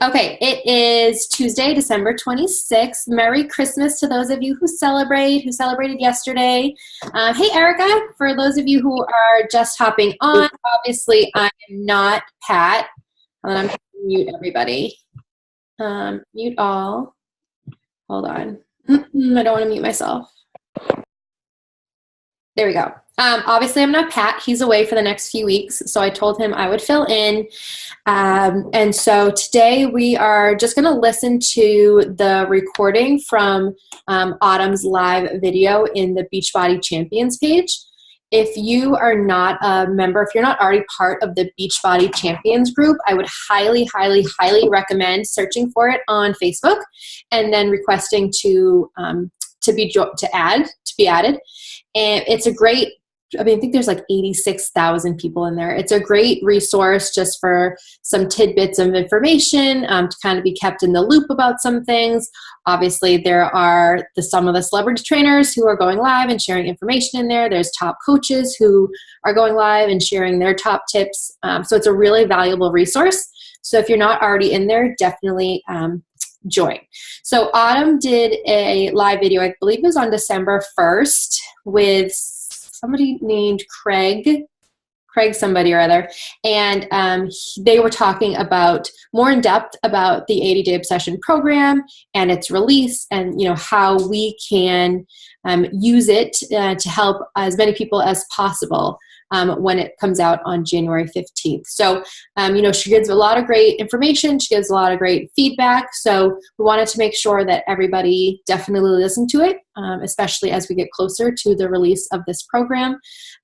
Okay, it is Tuesday, December 26th. Merry Christmas to those of you who celebrated yesterday. Hey, Erica, for those of you who are just hopping on, obviously I am not Pat. And I'm going to mute everybody. Mute all. Hold on. I don't want to mute myself. There we go. Obviously, I'm not Pat. He's away for the next few weeks, so I told him I would fill in. And so today we are just going to listen to the recording from Autumn's live video in the Beachbody Champions page. If you are not a member, if you're not already part of the Beachbody Champions group, I would highly, highly, highly recommend searching for it on Facebook and then requesting to be added. And it's a great, I think there's like 86,000 people in there. It's a great resource just for some tidbits of information, to kind of be kept in the loop about some things. Obviously, there are some of the celebrity trainers who are going live and sharing information in there. There's top coaches who are going live and sharing their top tips. So it's a really valuable resource. So if you're not already in there, definitely join. So Autumn did a live video, I believe it was on December 1st, with somebody named Craig somebody or other, and they were talking about more in depth about the 80-day obsession program and its release, and how we can use it to help as many people as possible when it comes out on January 15th. So, she gives a lot of great information. She gives a lot of great feedback. So we wanted to make sure that everybody definitely listened to it, especially as we get closer to the release of this program.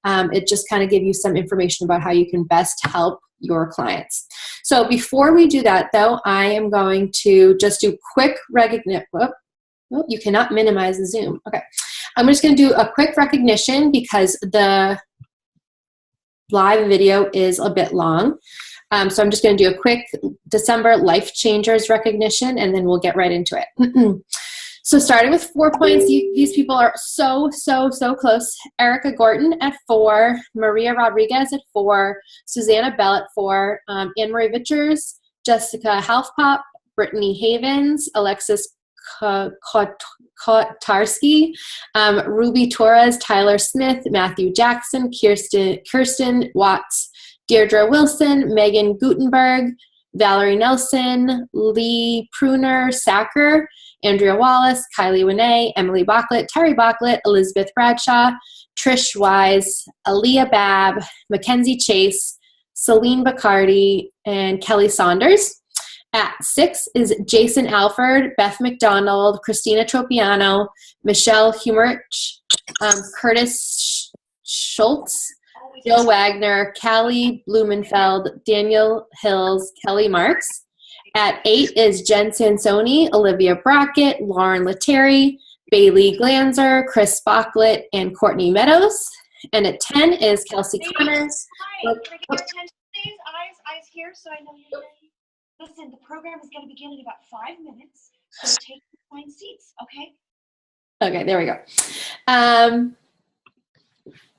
It just kind of gives you some information about how you can best help your clients. So before we do that, though, I am going to just do quick recognition. You cannot minimize the Zoom. Okay. I'm just going to do a quick recognition because the live video is a bit long. So I'm just going to do a quick December Life Changers recognition, and then we'll get right into it. So starting with 4 points, these people are so close. Erica Gorton at 4, Maria Rodriguez at 4, Susanna Bell at 4, Anne-Marie Vichers, Jessica Halfpop, Brittany Havens, Alexis Kotarski, Ruby Torres, Tyler Smith, Matthew Jackson, Kirsten Watts, Deirdre Wilson, Megan Gutenberg, Valerie Nelson, Lee Pruner Sacker, Andrea Wallace, Kylie Winay, Emily Bachlet, Terry Bachlet, Elizabeth Bradshaw, Trish Wise, Aaliyah Babb, Mackenzie Chase, Celine Bacardi, and Kelly Saunders. At 6 is Jason Alford, Beth McDonald, Christina Tropiano, Michelle Humerich, Curtis Schultz, Jill Wagner, Callie Blumenfeld, Daniel Hills, Kelly Marks. At 8 is Jen Sansoni, Olivia Brackett, Lauren Lettieri, Bailey Glanzer, Chris Bachlet, and Courtney Meadows. And at 10 is Kelsey Connors. Hi, can I get your attention, please? Eyes here, so I know you're ready. Listen, the program is going to begin in about 5 minutes, so take your assigned seats, okay? Okay, there we go.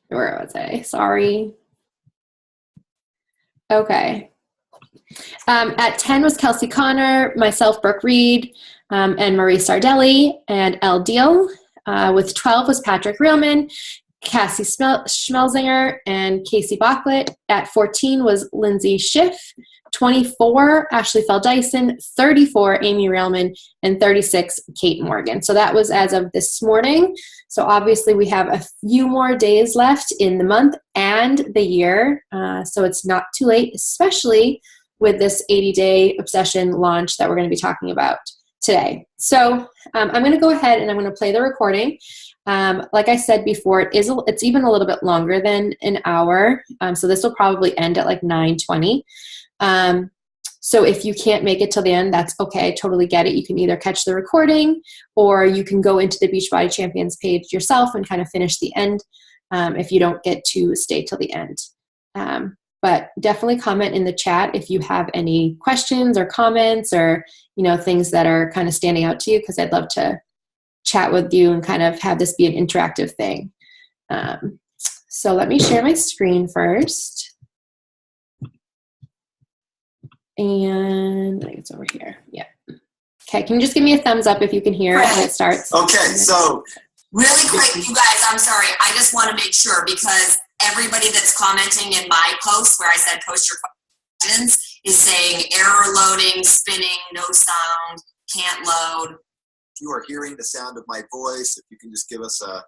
Where was I? Sorry. Okay. At 10 was Kelsey Connor, myself, Brooke Reed, and Marie Sardelli, and Elle Deal. With 12 was Patrick Reelman, Cassie Schmelzinger, and Casey Bachlet. At 14 was Lindsay Schiff. 24, Ashley Fell Dyson, 34, Amy Railman, and 36, Kate Morgan. So that was as of this morning. So obviously we have a few more days left in the month and the year. So it's not too late, especially with this 80-day obsession launch that we're going to be talking about today. So I'm going to go ahead and I'm going to play the recording. Like I said before, it's even a little bit longer than an hour. So this will probably end at like 9:20. So if you can't make it till the end, that's okay. I totally get it. You can either catch the recording or you can go into the Beachbody Champions page yourself and kind of finish the end if you don't get to stay till the end. But definitely comment in the chat if you have any questions or comments or, things that are kind of standing out to you, because I'd love to chat with you and kind of have this be an interactive thing. So let me share my screen first. And it's over here. Yeah. Okay, can you just give me a thumbs up if you can hear it when it starts? Okay, so really quick, you guys, I'm sorry. I just want to make sure because everybody that's commenting in my post where I said post your questions is saying error loading, spinning, no sound, can't load. if you are hearing the sound of my voice, if you can just give us a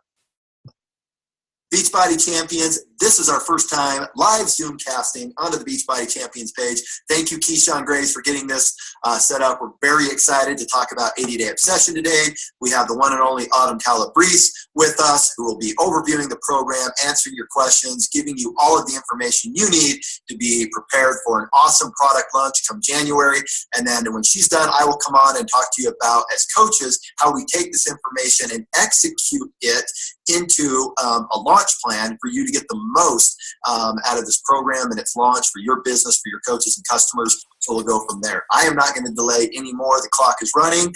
Beachbody Champions, this is our first time live Zoom casting onto the Beachbody Champions page. Thank you, Keyshawn Grace, for getting this set up. We're very excited to talk about 80-Day Obsession today. We have the one and only Autumn Calabrese with us, who will be overviewing the program, answering your questions, giving you all of the information you need to be prepared for an awesome product launch come January. And then when she's done, I will come on and talk to you about, as coaches, how we take this information and execute it into a launch plan for you to get the most out of this program and its launch for your business, for your coaches and customers. So we'll go from there. I am not going to delay anymore. The clock is running.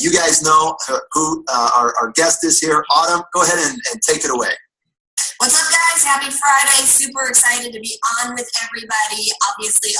You guys know who our guest is here. Autumn, go ahead and take it away. What's up, guys? Happy Friday. Super excited to be on with everybody. Obviously,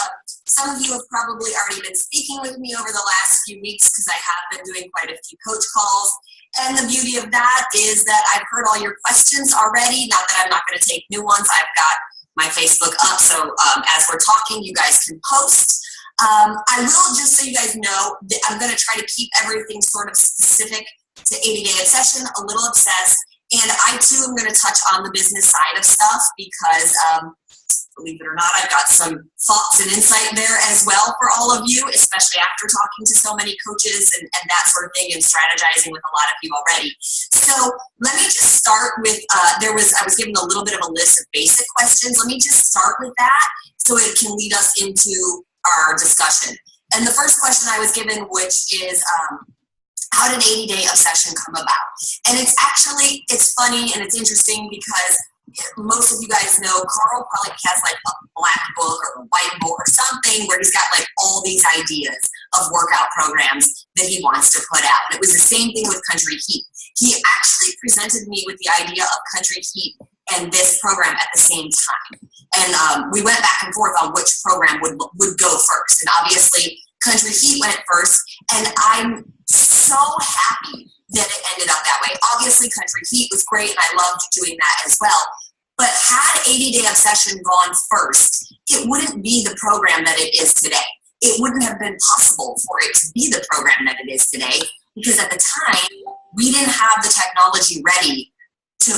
some of you have probably already been speaking with me over the last few weeks because I have been doing quite a few coach calls. And the beauty of that is that I've heard all your questions already. Not that I'm not going to take new ones. I've got my Facebook up. So as we're talking, you guys can post. I will, just so you guys know, I'm going to try to keep everything sort of specific to 80-Day Obsession, a little obsessed. And I, too, am going to touch on the business side of stuff because, believe it or not, I've got some thoughts and insight there as well for all of you, especially after talking to so many coaches and that sort of thing and strategizing with a lot of you already. So let me just start with, I was given a little bit of a list of basic questions. Let me just start with that so it can lead us into our discussion. And the first question I was given, which is, how did 80-Day Obsession come about? And it's funny and it's interesting because most of you guys know Carl probably has like a black book or a white book or something where he's got like all these ideas of workout programs that he wants to put out. And it was the same thing with Country Heat. He actually presented me with the idea of Country Heat and this program at the same time. And we went back and forth on which program would go first. And obviously Country Heat went first, and I'm so happy that it ended up that way. Obviously, Country Heat was great, and I loved doing that as well. But had 80-Day Obsession gone first, it wouldn't be the program that it is today. It wouldn't have been possible for it to be the program that it is today because at the time, we didn't have the technology ready to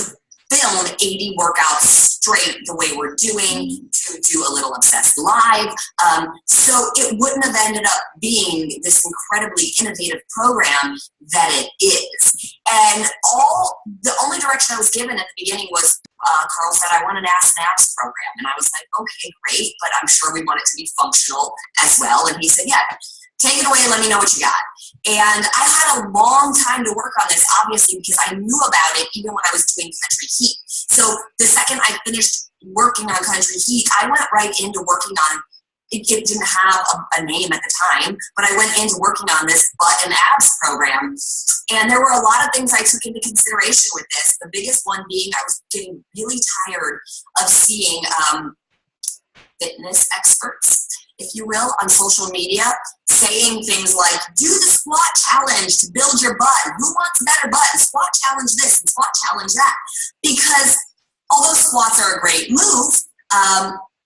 film 80 workouts straight the way we're doing, to do a little Obsessed Live. So it wouldn't have ended up being this incredibly innovative program that it is. And the only direction I was given at the beginning was Carl said, I want an Ass and Abs program. And I was like, okay, great, but I'm sure we want it to be functional as well. And he said, yeah, take it away and let me know what you got. And I had a long time to work on this, obviously, because I knew about it even when I was doing Country Heat. So the second I finished working on Country Heat, I went right into working on it. It didn't have a name at the time, but I went into working on this butt and abs program. And there were a lot of things I took into consideration with this. The biggest one being I was getting really tired of seeing fitness experts, if you will, on social media saying things like, do the squat challenge to build your butt. Who wants a better butt? Squat challenge this and squat challenge that. Because although squats are a great move,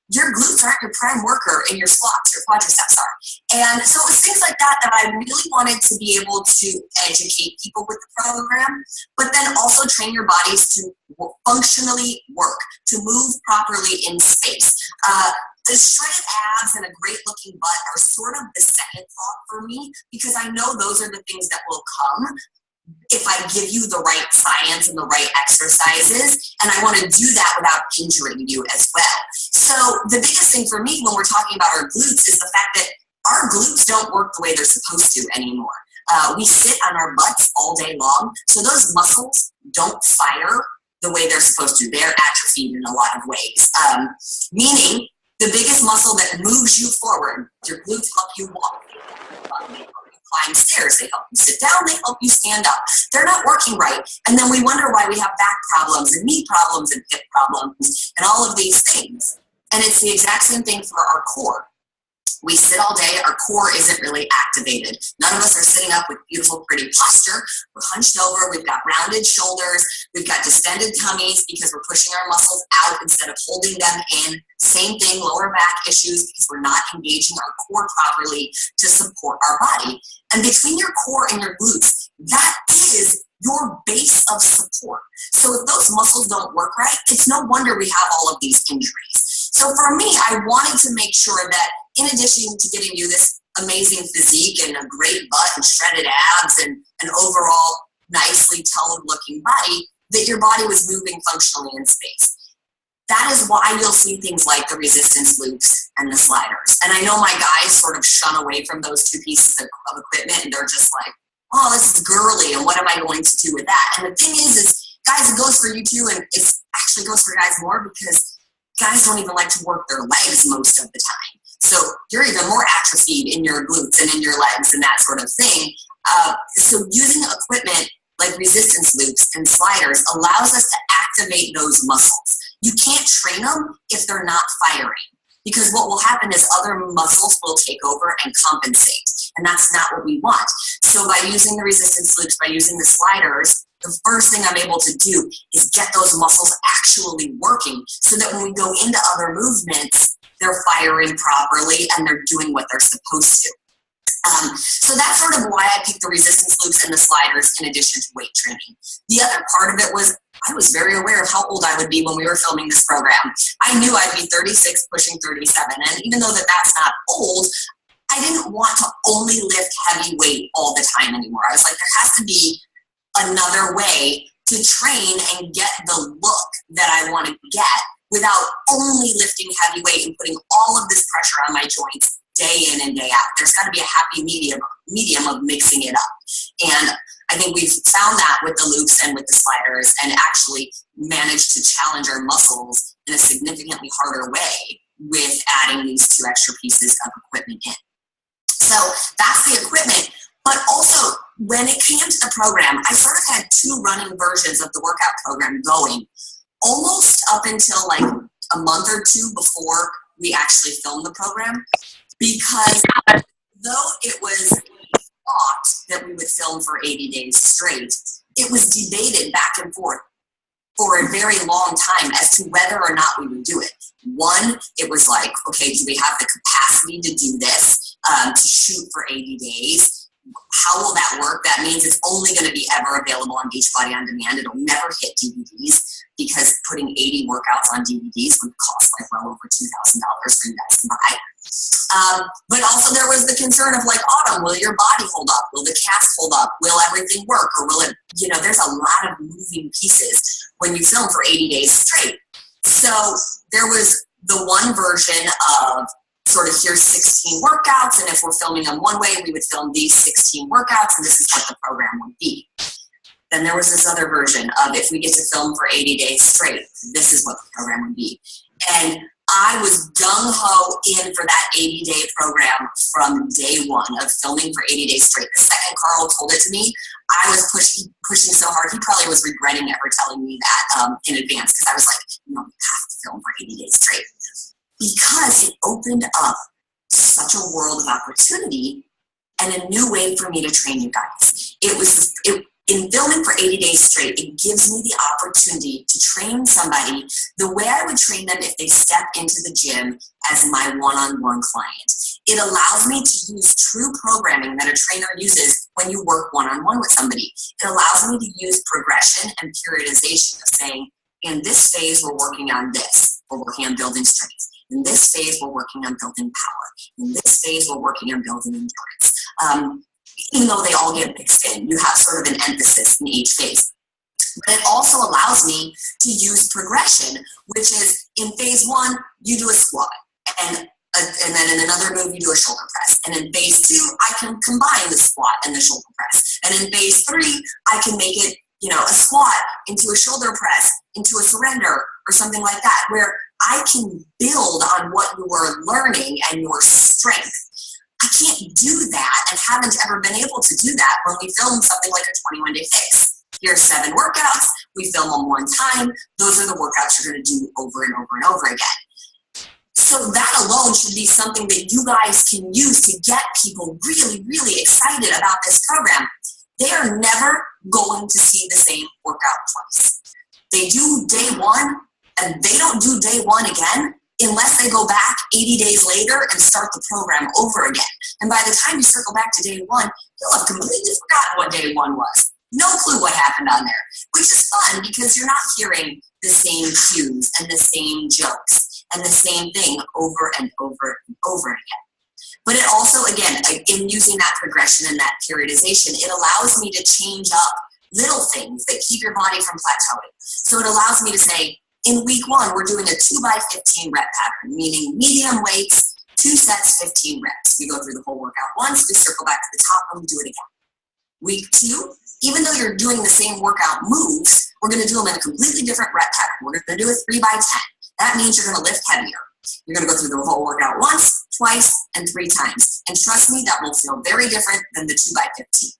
your glutes aren't your prime worker in your squats, your quadriceps are. And so it was things like that that I really wanted to be able to educate people with the program, but then also train your bodies to functionally work, to move properly in space. The shredded abs and a great looking butt are sort of the second thought for me because I know those are the things that will come if I give you the right science and the right exercises, and I want to do that without injuring you as well. So the biggest thing for me when we're talking about our glutes is the fact that our glutes don't work the way they're supposed to anymore. We sit on our butts all day long, so those muscles don't fire the way they're supposed to. They're atrophied in a lot of ways, meaning the biggest muscle that moves you forward, your glutes help you walk. They help you climb stairs. They help you sit down. They help you stand up. They're not working right. And then we wonder why we have back problems and knee problems and hip problems and all of these things. And it's the exact same thing for our core. We sit all day, our core isn't really activated. None of us are sitting up with beautiful, pretty posture. We're hunched over, we've got rounded shoulders, we've got distended tummies because we're pushing our muscles out instead of holding them in. Same thing, lower back issues because we're not engaging our core properly to support our body. And between your core and your glutes, that is your base of support. So if those muscles don't work right, it's no wonder we have all of these injuries. So for me, I wanted to make sure that in addition to giving you this amazing physique and a great butt and shredded abs and an overall nicely toned looking body, that your body was moving functionally in space. That is why you'll see things like the resistance loops and the sliders. And I know my guys sort of shun away from those two pieces of equipment, and they're just like, oh, this is girly, and what am I going to do with that? And the thing is guys, it goes for you too, and it actually goes for guys more because guys don't even like to work their legs most of the time. So you're even more atrophied in your glutes and in your legs and that sort of thing. So using equipment like resistance loops and sliders allows us to activate those muscles. You can't train them if they're not firing, because what will happen is other muscles will take over and compensate, and that's not what we want. So by using the resistance loops, by using the sliders, the first thing I'm able to do is get those muscles actually working so that when we go into other movements, they're firing properly and they're doing what they're supposed to. So that's sort of why I picked the resistance loops and the sliders in addition to weight training. The other part of it was I was very aware of how old I would be when we were filming this program. I knew I'd be 36, pushing 37, and even though that's not old, I didn't want to only lift heavy weight all the time anymore. I was like, there has to be another way to train and get the look that I want to get without only lifting heavy weight and putting all of this pressure on my joints day in and day out. There's got to be a happy medium of mixing it up. And I think we've found that with the loops and with the sliders, and actually managed to challenge our muscles in a significantly harder way with adding these two extra pieces of equipment in. So that's the equipment. But also, when it came to the program, I sort of had two running versions of the workout program going almost up until like a month or two before we actually filmed the program, because though it was thought that we would film for 80 days straight, it was debated back and forth for a very long time as to whether or not we would do it. One, it was like, okay, do we have the capacity to do this, to shoot for 80 days? How will that work? That means it's only going to be ever available on Beachbody On Demand. It'll never hit DVDs, because putting 80 workouts on DVDs would cost like well over $2,000 for you guys to buy. But also there was the concern of like, Autumn, will your body hold up? Will the cast hold up? Will everything work? Or will it, there's a lot of moving pieces when you film for 80 days straight. So there was the one version of sort of here's 16 workouts, and if we're filming them one way, we would film these 16 workouts, and this is what the program would be. Then there was this other version of if we get to film for 80 days straight, this is what the program would be. And I was gung-ho in for that 80-day program from day one of filming for 80 days straight. The second Carl told it to me, I was pushing so hard. He probably was regretting ever telling me that in advance, because I was like, we have to film for 80 days straight. Because it opened up such a world of opportunity and a new way for me to train you guys. In filming for 80 days straight, it gives me the opportunity to train somebody the way I would train them if they step into the gym as my one-on-one client. It allows me to use true programming that a trainer uses when you work one-on-one with somebody. It allows me to use progression and periodization of saying, in this phase, we're working on this. We're working on building strength. In this phase, we're working on building power. In this phase, we're working on building endurance. Even though they all get mixed in, you have sort of an emphasis in each phase. But it also allows me to use progression, which is in phase one, you do a squat. And then in another move, you do a shoulder press. And in phase two, I can combine the squat and the shoulder press. And in phase three, I can make it, a squat into a shoulder press, into a surrender, or something like that, where I can build on what you are learning and your strength. I can't do that and haven't ever been able to do that when we film something like a 21-day fix. Here's 7 workouts. We film them one time. Those are the workouts you're going to do over and over and over again. So that alone should be something that you guys can use to get people really, really excited about this program. They are never going to see the same workout twice. They do day one, and they don't do day one again unless they go back 80 days later and start the program over again. And by the time you circle back to day one, you'll have completely forgotten what day one was. No clue what happened on there, which is fun because you're not hearing the same cues and the same jokes and the same thing over and over and over again. But it also, again, in using that progression and that periodization, it allows me to change up little things that keep your body from plateauing. So it allows me to say, in week one, we're doing a 2x15 rep pattern, meaning medium weights, 2 sets, 15 reps. We go through the whole workout once, we circle back to the top, and we do it again. Week 2, even though you're doing the same workout moves, we're going to do them in a completely different rep pattern. We're going to do a 3x10. That means you're going to lift heavier. You're going to go through the whole workout once, twice, and 3 times. And trust me, that will feel very different than the 2x15.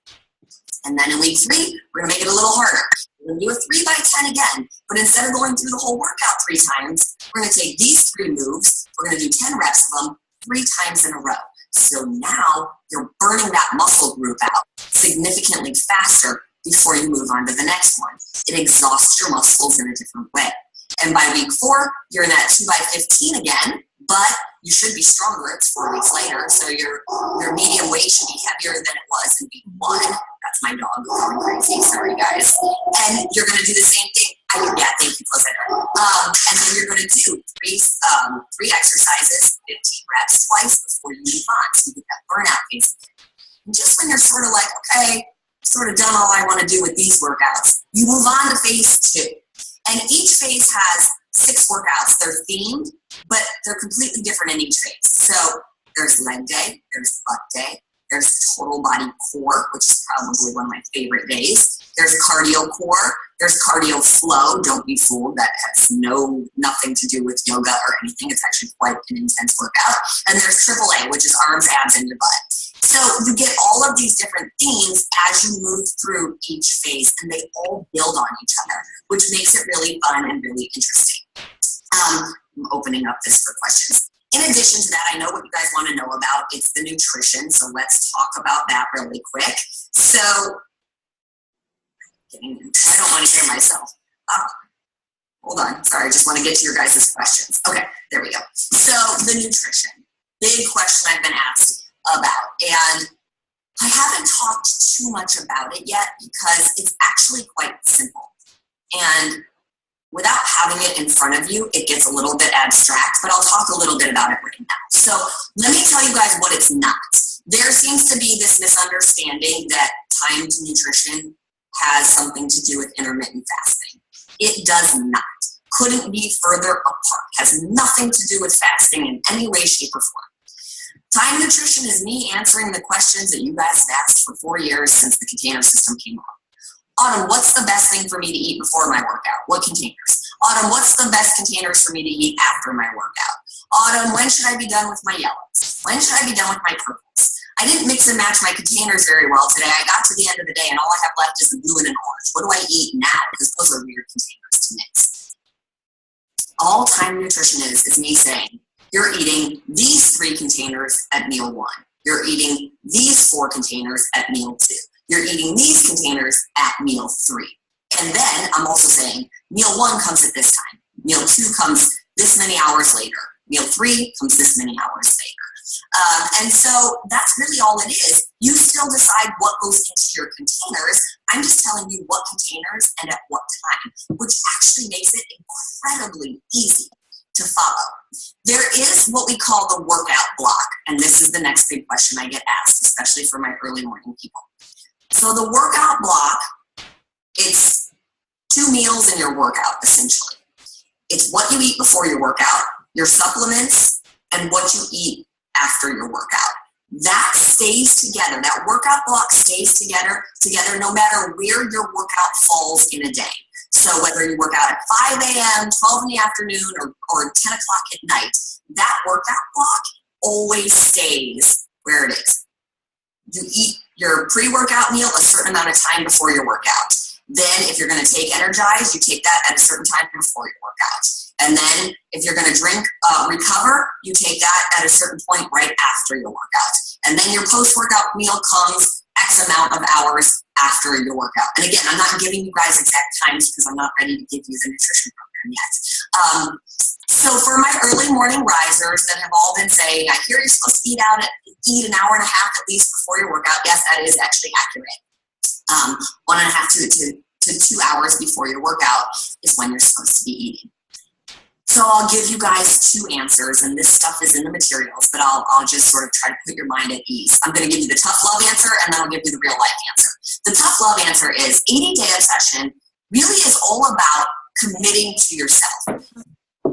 And then in week 3, we're going to make it a little harder. We're going to do a 3x10 again, but instead of going through the whole workout 3 times, we're going to take these 3 moves, we're going to do 10 reps of them 3 times in a row. So now you're burning that muscle group out significantly faster before you move on to the next one. It exhausts your muscles in a different way. And by week 4, you're in that 2x15 again, but you should be stronger. It's 4 weeks later, so your medium weight should be heavier than it was in week 1. That's my dog going crazy. Sorry, guys. And you're going to do the same thing. Yeah, thank you, close that door. And then you're going to do 3 exercises, 15 reps twice before you move on. So you get that burnout phase. And just when you're sort of like, okay, sort of done all I want to do with these workouts, you move on to phase 2. And each phase has 6 workouts. They're themed, but they're completely different in each phase. So there's leg day, there's butt day, there's total body core, which is probably one of my favorite days. There's cardio core, there's cardio flow. Don't be fooled, that has nothing to do with yoga or anything. It's actually quite an intense workout. And there's AAA, which is arms, abs, and your butt. So you get all of these different themes as you move through each phase, and they all build on each other, which makes it really fun and really interesting. I'm opening up this for questions. In addition to that, I know what you guys want to know about. It's the nutrition, so let's talk about that really quick. So, I don't want to hear myself. Hold on, sorry, I just want to get to your guys' questions. Okay, there we go. So, the nutrition, big question I've been asked about, and I haven't talked too much about it yet because it's actually quite simple. And without having it in front of you, it gets a little bit abstract, but I'll talk a little bit about it right now. So let me tell you guys what it's not. There seems to be this misunderstanding that timed nutrition has something to do with intermittent fasting. It does not. Couldn't be further apart. Has nothing to do with fasting in any way, shape, or form. Timed nutrition is me answering the questions that you guys have asked for 4 years since the container system came on. Autumn, what's the best thing for me to eat before my workout? What containers? Autumn, what's the best containers for me to eat after my workout? Autumn, when should I be done with my yellows? When should I be done with my purples? I didn't mix and match my containers very well today. I got to the end of the day and all I have left is the blue and an orange. What do I eat now? Because those are weird containers to mix. All time nutrition is me saying, you're eating these 3 containers at meal 1. You're eating these 4 containers at meal 2. You're eating these containers at meal 3. And then I'm also saying meal 1 comes at this time. Meal 2 comes this many hours later. Meal 3 comes this many hours later. And so that's really all it is. You still decide what goes into your containers. I'm just telling you what containers and at what time, which actually makes it incredibly easy to follow. There is what we call the workout block. And this is the next big question I get asked, especially for my early morning people. So the workout block, it's 2 meals in your workout, essentially. It's what you eat before your workout, your supplements, and what you eat after your workout. That stays together. That workout block stays together no matter where your workout falls in a day. So whether you work out at 5 a.m., 12 in the afternoon, or 10 o'clock at night, that workout block always stays where it is. You eat your pre-workout meal a certain amount of time before your workout. Then if you're going to take Energize, you take that at a certain time before your workout. And then if you're going to drink Recover, you take that at a certain point right after your workout. And then your post-workout meal comes X amount of hours after your workout. And again, I'm not giving you guys exact times because I'm not ready to give you the nutrition program yet. So for my early morning risers that have all been saying, I hear you're supposed to eat an hour and a half at least before your workout. Yes, that is actually accurate. 1.5 to 2 hours before your workout is when you're supposed to be eating. So I'll give you guys 2 answers, and this stuff is in the materials, but I'll just sort of try to put your mind at ease. I'm going to give you the tough love answer, and then I'll give you the real life answer. The tough love answer is 80-day obsession really is all about committing to yourself.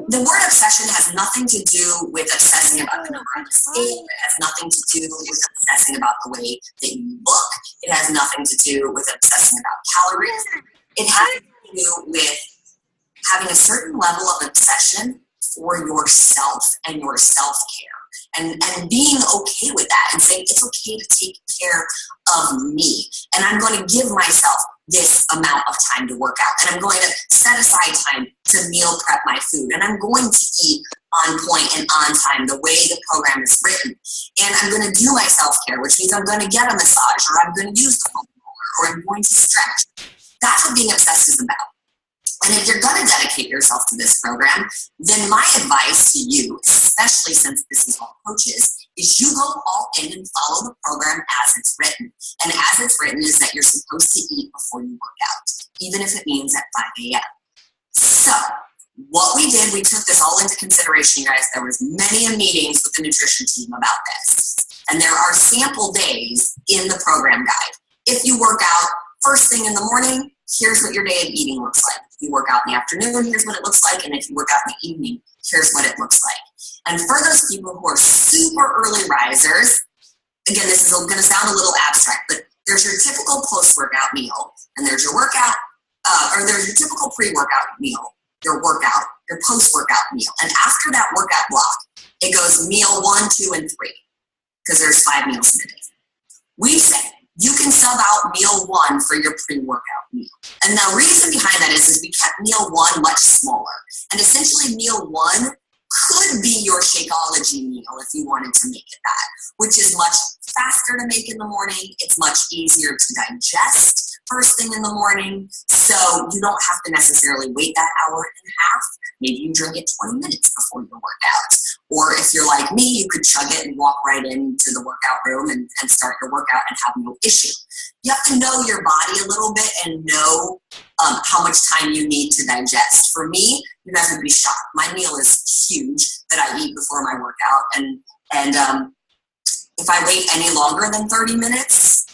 The word obsession has nothing to do with obsessing about the number on the scale. It has nothing to do with obsessing about the way that you look. It has nothing to do with obsessing about calories. It has to do with having a certain level of obsession for yourself and your self-care, and being okay with that and saying it's okay to take care of me. And I'm going to give myself this amount of time to work out, and I'm going to set aside time to meal prep my food, and I'm going to eat on point and on time the way the program is written. And I'm going to do my self-care, which means I'm going to get a massage, or I'm going to use the foam roller, or I'm going to stretch. That's what being obsessed is about. And if you're going to dedicate yourself to this program, then my advice to you, especially since this is all coaches, is you go all in and follow the program as it's written. And as it's written is that you're supposed to eat before you work out, even if it means at 5 a.m. So what we did, we took this all into consideration, guys. There was many meetings with the nutrition team about this. And there are sample days in the program guide. If you work out first thing in the morning, here's what your day of eating looks like. If you work out in the afternoon, here's what it looks like. And if you work out in the evening, here's what it looks like. And for those people who are super early risers, again, this is going to sound a little abstract, but there's your typical post-workout meal, and there's your workout, or there's your typical pre-workout meal, your workout, your post-workout meal. And after that workout block, it goes meal 1, 2, and 3, because there's 5 meals in a day. We say, you can sub out meal 1 for your pre-workout meal. And the reason behind that is we kept meal 1 much smaller. And essentially meal 1 could be your Shakeology meal if you wanted to make it that, which is much faster to make in the morning. It's much easier to digest first thing in the morning. So you don't have to necessarily wait that hour and a half. Maybe you drink it 20 minutes before your workout. Or if you're like me, you could chug it and walk right into the workout room and start your workout and have no issue. You have to know your body a little bit and know how much time you need to digest. For me, you guys would be shocked. My meal is huge that I eat before my workout. And if I wait any longer than 30 minutes,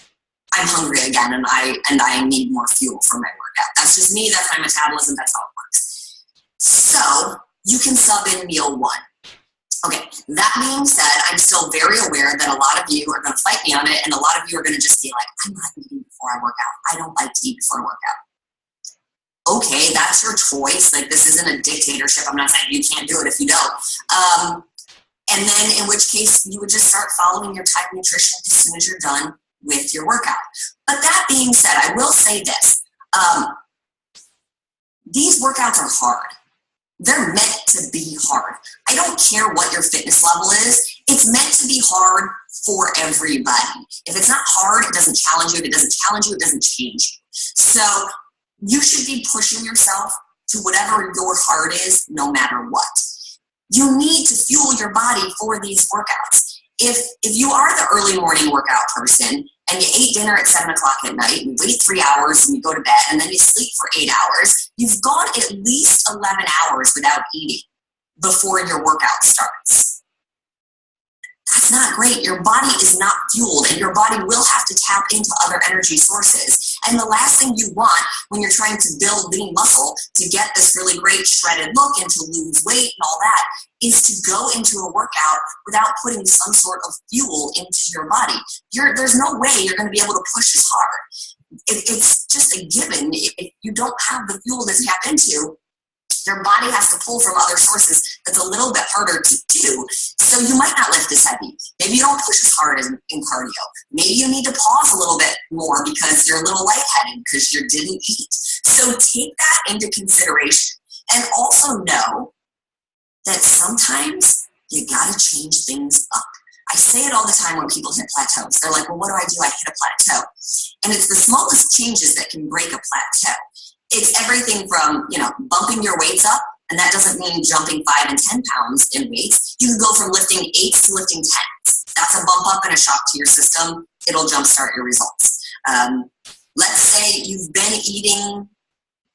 I'm hungry again and I need more fuel for my workout. That's just me. That's my metabolism. That's how it works. So you can sub in meal 1. Okay, that being said, I'm still very aware that a lot of you are going to fight me on it, and a lot of you are going to just be like, I'm not eating before I work out. I don't like to eat before I work out. Okay, that's your choice. Like, this isn't a dictatorship. I'm not saying you can't do it if you don't. And then in which case, you would just start following your type of nutrition as soon as you're done with your workout. But that being said, I will say this. These workouts are hard. They're meant to be hard. I don't care what your fitness level is. It's meant to be hard for everybody. If it's not hard, it doesn't challenge you. If it doesn't challenge you, it doesn't change you. So you should be pushing yourself to whatever your heart is, no matter what. You need to fuel your body for these workouts. If you are the early morning workout person and you ate dinner at 7 o'clock at night, and you wait 3 hours and you go to bed, and then you sleep for 8 hours, you've gone at least 11 hours without eating before your workout starts. That's not great. Your body is not fueled, and your body will have to tap into other energy sources. And the last thing you want when you're trying to build lean muscle to get this really great shredded look and to lose weight and all that is to go into a workout without putting some sort of fuel into your body. There's no way you're going to be able to push as hard. It's just a given. If you don't have the fuel to tap into, Your body has to pull from other sources. That's a little bit harder to do. So you might not lift as heavy. Maybe you don't push as hard as in cardio. Maybe you need to pause a little bit more because you're a little lightheaded because you didn't eat. So take that into consideration. And also know that sometimes you gotta change things up. I say it all the time when people hit plateaus. They're like, well, what do? I hit a plateau. And it's the smallest changes that can break a plateau. It's everything from, bumping your weights up, and that doesn't mean jumping 5 and 10 pounds in weights. You can go from lifting 8s to lifting 10s. That's a bump up and a shock to your system. It'll jumpstart your results. Let's say you've been eating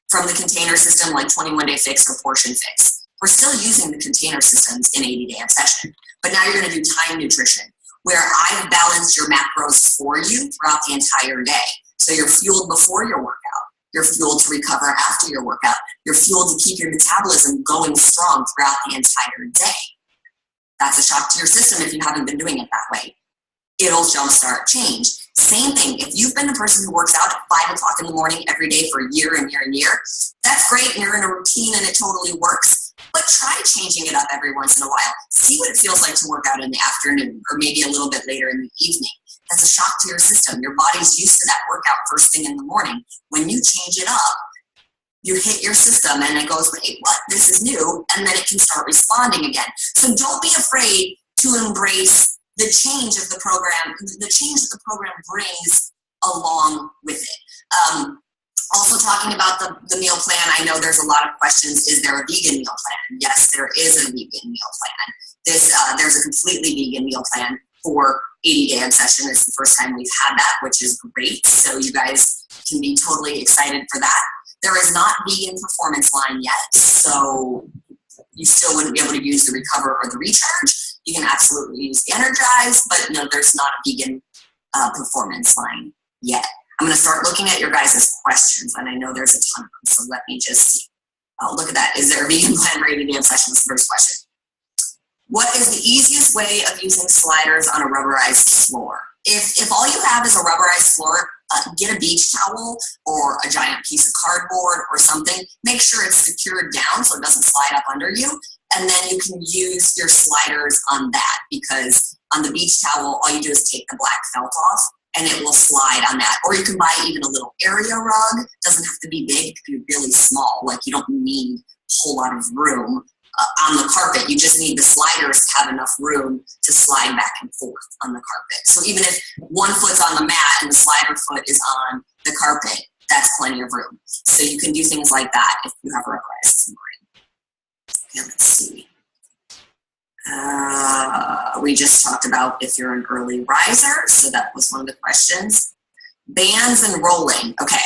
from the container system like 21-day fix or portion fix. We're still using the container systems in 80-day session, but now you're going to do time nutrition, where I've balanced your macros for you throughout the entire day. So you're fueled before your workout. You're fueled to recover after your workout. You're fueled to keep your metabolism going strong throughout the entire day. That's a shock to your system if you haven't been doing it that way. It'll jumpstart change. Same thing, if you've been the person who works out at 5 o'clock in the morning every day for a year and year and year, that's great and you're in a routine and it totally works, but try changing it up every once in a while. See what it feels like to work out in the afternoon or maybe a little bit later in the evening. That's a shock to your system. Your body's used to that workout first thing in the morning. When you change it up, you hit your system and it goes, wait, what? This is new. And then it can start responding again. So don't be afraid to embrace the change of the program, the change that the program brings along with it. Also talking about the meal plan, I know there's a lot of questions. Is there a vegan meal plan? Yes, there is a vegan meal plan. There's a completely vegan meal plan for 80-day obsession. It's the first time we've had that, which is great. So you guys can be totally excited for that. There is not vegan performance line yet, so you still wouldn't be able to use the Recover or the Recharge. You can absolutely use the Energize, but no, there's not a vegan performance line yet. I'm going to start looking at your guys' questions, and I know there's a ton of them, so let me just see. Oh, look at that. Is there a vegan plan for 80-day obsession? That's the first question. What is the easiest way of using sliders on a rubberized floor? If all you have is a rubberized floor, get a beach towel or a giant piece of cardboard or something. Make sure it's secured down so it doesn't slide up under you. And then you can use your sliders on that, because on the beach towel, all you do is take the black felt off and it will slide on that. Or you can buy even a little area rug. It doesn't have to be big. It can be really small. Like, you don't need a whole lot of room on the carpet. You just need the sliders to have enough room to slide back and forth on the carpet. So even if one foot's on the mat and the slider foot is on the carpet, that's plenty of room. So you can do things like that if you have a rubberized flooring. Okay, let's see. We just talked about if you're an early riser, so that was one of the questions. Bands and rolling. Okay.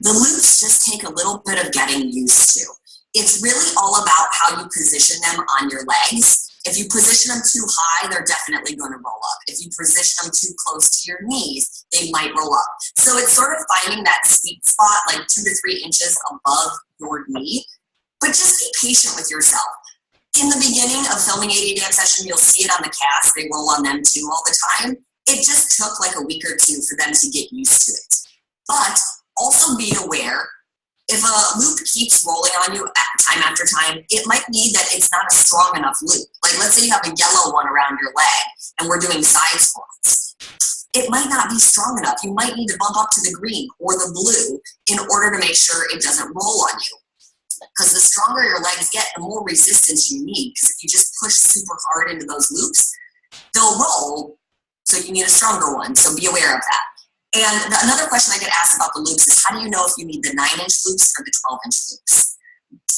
The loops just take a little bit of getting used to. It's really all about how you position them on your legs. If you position them too high, they're definitely going to roll up. If you position them too close to your knees, they might roll up. So it's sort of finding that sweet spot, like 2 to 3 inches above your knee. But just be patient with yourself. In the beginning of filming 80-day obsession, you'll see it on the cast. They roll on them too all the time. It just took like a week or two for them to get used to it. But also be aware, if a loop keeps rolling on you time after time, it might mean that it's not a strong enough loop. Like, let's say you have a yellow one around your leg and we're doing side squats. It might not be strong enough. You might need to bump up to the green or the blue in order to make sure it doesn't roll on you. Because the stronger your legs get, the more resistance you need. Because if you just push super hard into those loops, they'll roll. So you need a stronger one. So be aware of that. And another question I get asked about the loops is, how do you know if you need the 9-inch loops or the 12-inch loops?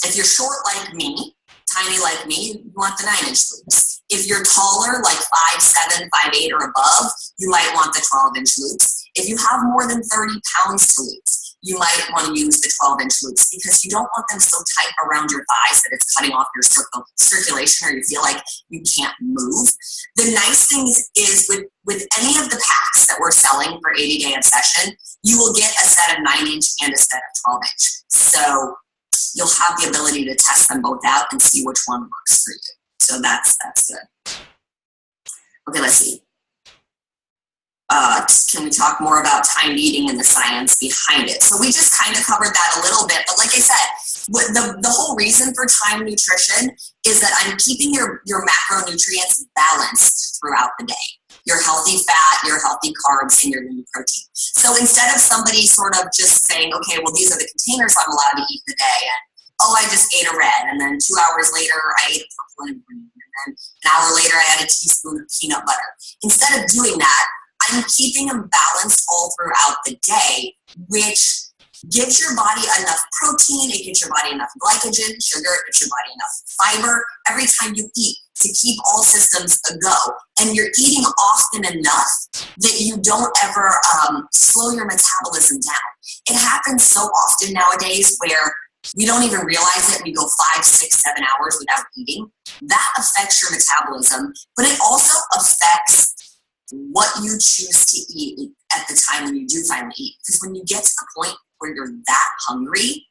If you're short like me, tiny like me, you want the 9-inch loops. If you're taller, like 5'7", 5'8", or above, you might want the 12-inch loops. If you have more than 30 pounds to lose, you might want to use the 12-inch loops, because you don't want them so tight around your thighs that it's cutting off your circulation or you feel like you can't move. The nice thing is with any of the packs that we're selling for 80-day obsession, you will get a set of 9-inch and a set of 12-inch. So you'll have the ability to test them both out and see which one works for you. So that's good. Okay, let's see. Can we talk more about timed eating and the science behind it? So we just kind of covered that a little bit, but like I said, The whole reason for time nutrition is that I'm keeping your macronutrients balanced throughout the day. Your healthy fat, your healthy carbs, and your lean protein. So instead of somebody sort of just saying, okay, well, these are the containers I'm allowed to eat in the day, and I just ate a red, and then 2 hours later, I ate a purple and green, and then an hour later, I had a teaspoon of peanut butter. Instead of doing that, I'm keeping them balanced all throughout the day, which gives your body enough protein, it gives your body enough glycogen, sugar, it gives your body enough fiber every time you eat to keep all systems a go. And you're eating often enough that you don't ever slow your metabolism down. It happens so often nowadays where we don't even realize it. We go 5, 6, 7 hours without eating. That affects your metabolism, but it also affects what you choose to eat at the time when you do finally eat. Because when you get to the point where you're that hungry,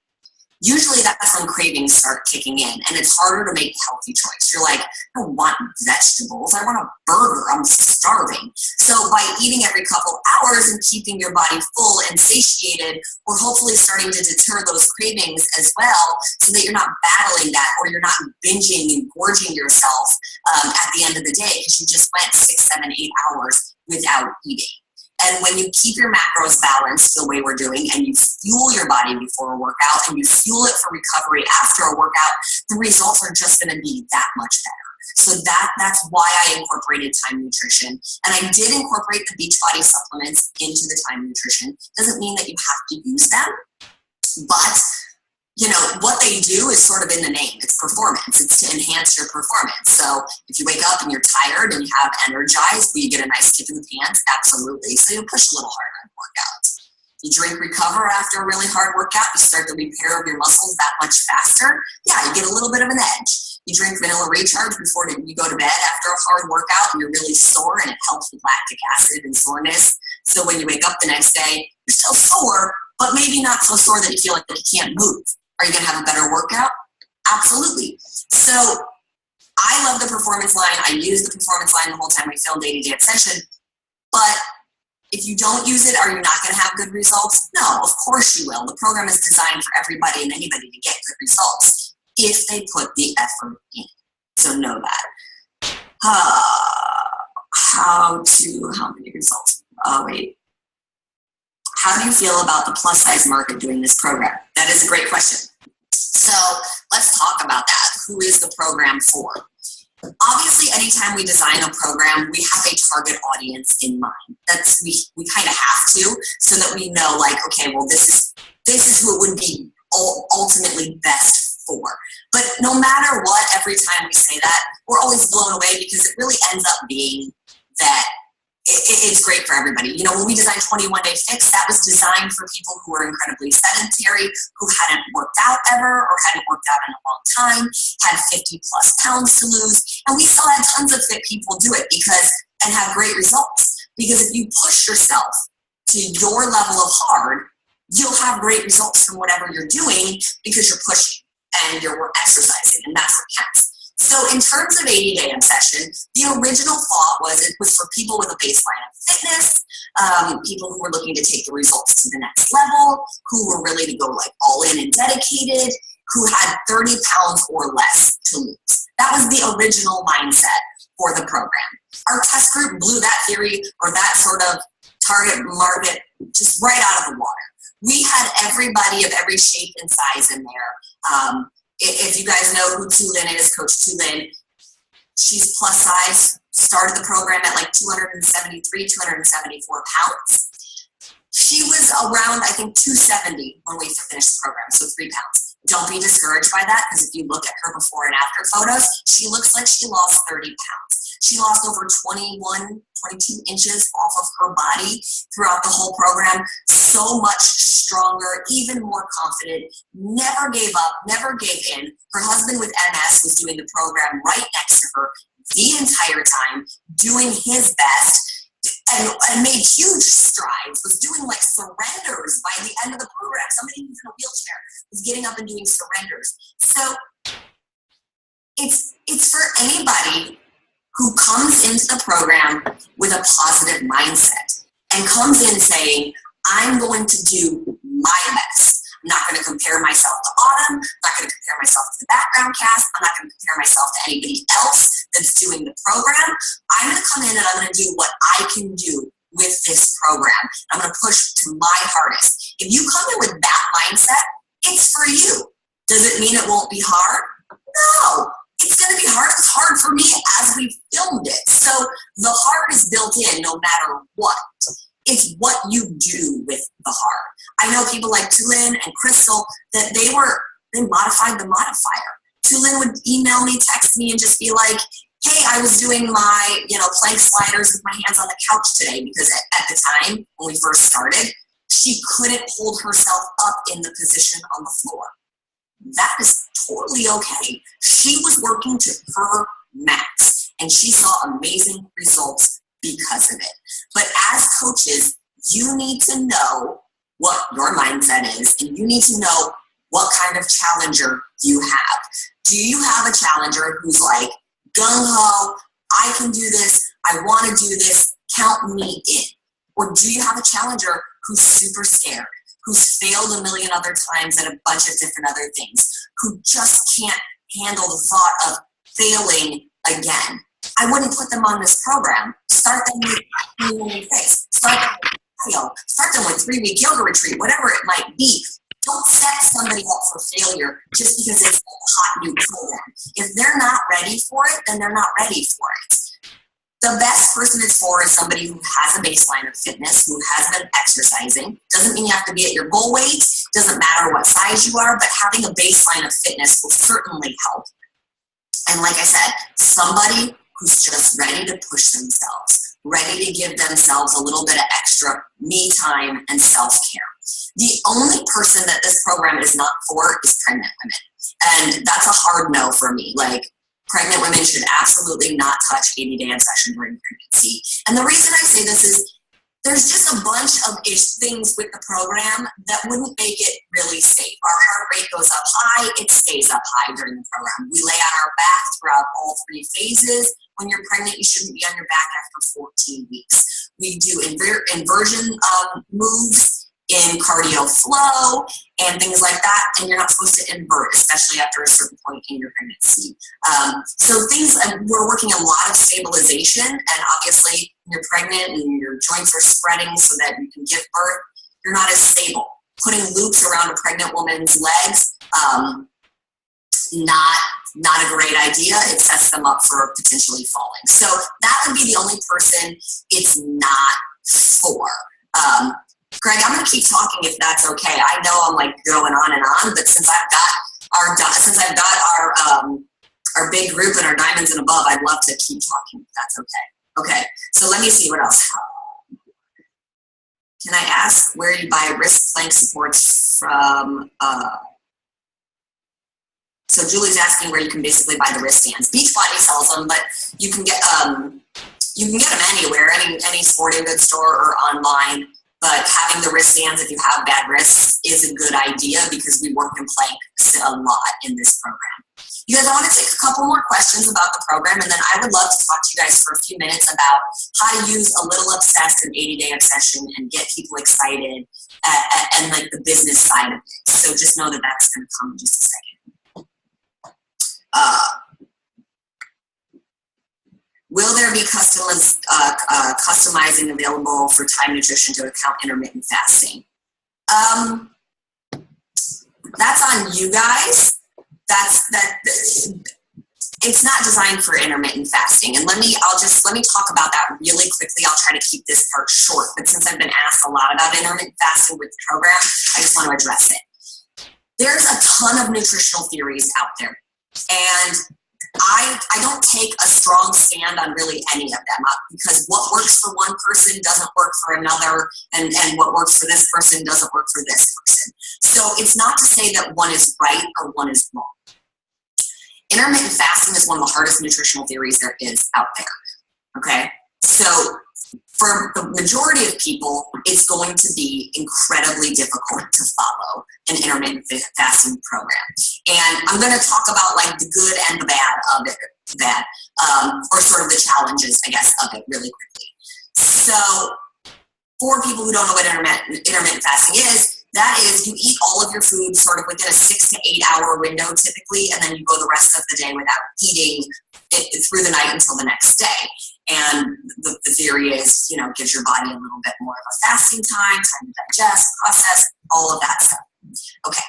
usually that's when cravings start kicking in, and it's harder to make a healthy choice. You're like, I don't want vegetables, I want a burger, I'm starving. So by eating every couple hours and keeping your body full and satiated, we're hopefully starting to deter those cravings as well, so that you're not battling that, or you're not binging and gorging yourself at the end of the day because you just went 6, 7, 8 hours without eating. And when you keep your macros balanced the way we're doing, and you fuel your body before a workout, and you fuel it for recovery after a workout, the results are just going to be that much better. So that's why I incorporated Time Nutrition. And I did incorporate the Beachbody supplements into the Time Nutrition. Doesn't mean that you have to use them, but you know, what they do is sort of in the name. It's performance. It's to enhance your performance. So if you wake up and you're tired and you have energized, will you get a nice kick in the pants? Absolutely. So you'll push a little harder in workouts. You drink Recover after a really hard workout, you start the repair of your muscles that much faster. Yeah, you get a little bit of an edge. You drink Vanilla Recharge before you go to bed after a hard workout and you're really sore, and it helps with lactic acid and soreness. So when you wake up the next day, you're still sore, but maybe not so sore that you feel like you can't move. Are you going to have a better workout? Absolutely. So I love the performance line. I use the performance line the whole time we filmed 80 Day Obsession. But if you don't use it, are you not going to have good results? No, of course you will. The program is designed for everybody and anybody to get good results if they put the effort in. So know that. How many results? Oh, wait. How do you feel about the plus size market doing this program? That is a great question. So let's talk about that. Who is the program for? Obviously, anytime we design a program, we have a target audience in mind. We kind of have to, so that we know, like, okay, well, this is who it would be ultimately best for. But no matter what, every time we say that, we're always blown away, because it really ends up being that it's great for everybody. You know, when we designed 21 Day Fix, that was designed for people who were incredibly sedentary, who hadn't worked out ever or hadn't worked out in a long time, had 50 plus pounds to lose. And we still had tons of fit people do it and have great results. Because if you push yourself to your level of hard, you'll have great results from whatever you're doing, because you're pushing and you're exercising, and that's what counts. So in terms of 80 Day Obsession, the original thought was it was for people with a baseline of fitness, people who were looking to take the results to the next level, who were ready to go like all in and dedicated, who had 30 pounds or less to lose. That was the original mindset for the program. Our test group blew that theory, or that sort of target market, just right out of the water. We had everybody of every shape and size in there. If you guys know who Tulin is, Coach Tulin, she's plus size, started the program at like 273, 274 pounds. She was around, I think, 270 when we finished the program, so 3 pounds. Don't be discouraged by that, because if you look at her before and after photos, she looks like she lost 30 pounds. She lost over 21, 22 inches off of her body throughout the whole program. So much stronger, even more confident, never gave up, never gave in. Her husband with MS was doing the program right next to her the entire time, doing his best, and made huge strides, was doing like surrenders by the end of the program. Somebody who's in a wheelchair was getting up and doing surrenders. So it's for anybody who comes into the program with a positive mindset and comes in saying, I'm going to do my best. I'm not going to compare myself to Autumn. I'm not going to compare myself to the background cast. I'm not going to compare myself to anybody else that's doing the program. I'm going to come in and I'm going to do what I can do with this program. I'm going to push to my hardest. If you come in with that mindset, it's for you. Does it mean it won't be hard? No. It's going to be hard. It was hard for me as we filmed it. So the hard is built in no matter what. It's what you do with the hard. I know people like Tulin and Crystal that they modified the modifier. Tulin would email me, text me, and just be like, hey, I was doing my, plank sliders with my hands on the couch today, because at the time when we first started, she couldn't hold herself up in the position on the floor. That is totally okay. She was working to her max, and she saw amazing results because of it. But as coaches, you need to know what your mindset is, and you need to know what kind of challenger you have. Do you have a challenger who's like, gung-ho, I can do this, I want to do this, count me in? Or do you have a challenger who's super scared, who's failed a million other times at a bunch of different other things, who just can't handle the thought of failing again? I wouldn't put them on this program. Start them with face. Start them with 3-week yoga retreat, whatever it might be. Don't set somebody up for failure just because it's a hot new program. If they're not ready for it, then they're not ready for it. The best person it's for is somebody who has a baseline of fitness, who has been exercising. Doesn't mean you have to be at your goal weight. Doesn't matter what size you are, but having a baseline of fitness will certainly help. And like I said, somebody who's just ready to push themselves, ready to give themselves a little bit of extra me time and self-care. The only person that this program is not for is pregnant women. And that's a hard no for me. Like, pregnant women should absolutely not touch 80-day obsession during pregnancy. And the reason I say this is there's just a bunch of things with the program that wouldn't make it really safe. Our heart rate goes up high, it stays up high during the program. We lay on our back throughout all 3 phases. When you're pregnant, you shouldn't be on your back after 14 weeks. We do inversion moves in cardio flow and things like that, and you're not supposed to invert, especially after a certain point in your pregnancy. So we're working a lot of stabilization, and obviously when you're pregnant and your joints are spreading so that you can give birth, you're not as stable. Putting loops around a pregnant woman's legs, not a great idea. It sets them up for potentially falling. So that would be the only person it's not for. Greg, I'm going to keep talking if that's okay. I know I'm like going on and on, but since I've got our big group and our diamonds and above, I'd love to keep talking if that's okay. Okay, so let me see what else. Can I ask where you buy wrist plank supports from? So Julie's asking where you can basically buy the wrist stands. Beachbody sells them, but you can get them anywhere, any sporting goods store or online. But having the wrist stands, if you have bad wrists, is a good idea because we work in plank a lot in this program. You guys, I want to take a couple more questions about the program, and then I would love to talk to you guys for a few minutes about how to use a little obsessed and 80-day obsession and get people excited and like the business side of it. So just know that that's going to come in just a second. Will there be customizing available for Time Nutrition to account intermittent fasting? That's on you guys. It's not designed for intermittent fasting. And let me talk about that really quickly. I'll try to keep this part short, but since I've been asked a lot about intermittent fasting with the program, I just want to address it. There's a ton of nutritional theories out there, and I don't take a strong stand on really any of them because what works for one person doesn't work for another, and what works for this person doesn't work for this person. So it's not to say that one is right or one is wrong. Intermittent fasting is one of the hardest nutritional theories there is out there, okay? So for the majority of people, it's going to be incredibly difficult to follow an intermittent fasting program. And I'm going to talk about like the good and the bad of it, or sort of the challenges, I guess, of it really quickly. So for people who don't know what intermittent fasting is, That is, you eat all of your food sort of within a 6 to 8 hour window typically, and then you go the rest of the day without eating it through the night until the next day. And the theory is, gives your body a little bit more of a fasting time to digest, process, all of that stuff. Okay,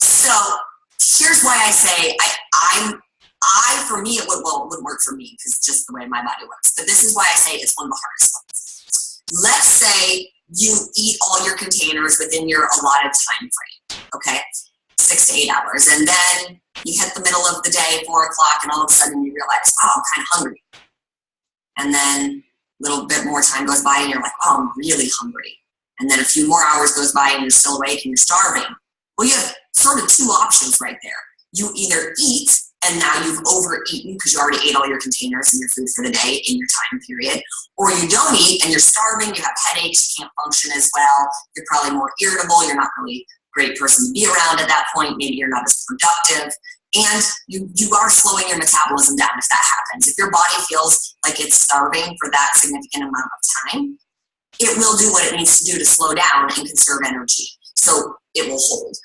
so here's why I say for me, it would work for me because just the way my body works. But this is why I say it's one of the hardest ones. Let's say you eat all your containers within your allotted time frame, okay? 6 to 8 hours. And then you hit the middle of the day, 4 o'clock, and all of a sudden you realize, oh, I'm kind of hungry. And then a little bit more time goes by and you're like, oh, I'm really hungry. And then a few more hours goes by and you're still awake and you're starving. Well, you have sort of two options right there. You either eat and now you've overeaten because you already ate all your containers and your food for the day in your time period, or you don't eat and you're starving, you have headaches, you can't function as well, you're probably more irritable, you're not really a great person to be around at that point, maybe you're not as productive, and you are slowing your metabolism down if that happens. If your body feels like it's starving for that significant amount of time, it will do what it needs to do to slow down and conserve energy. So it will hold.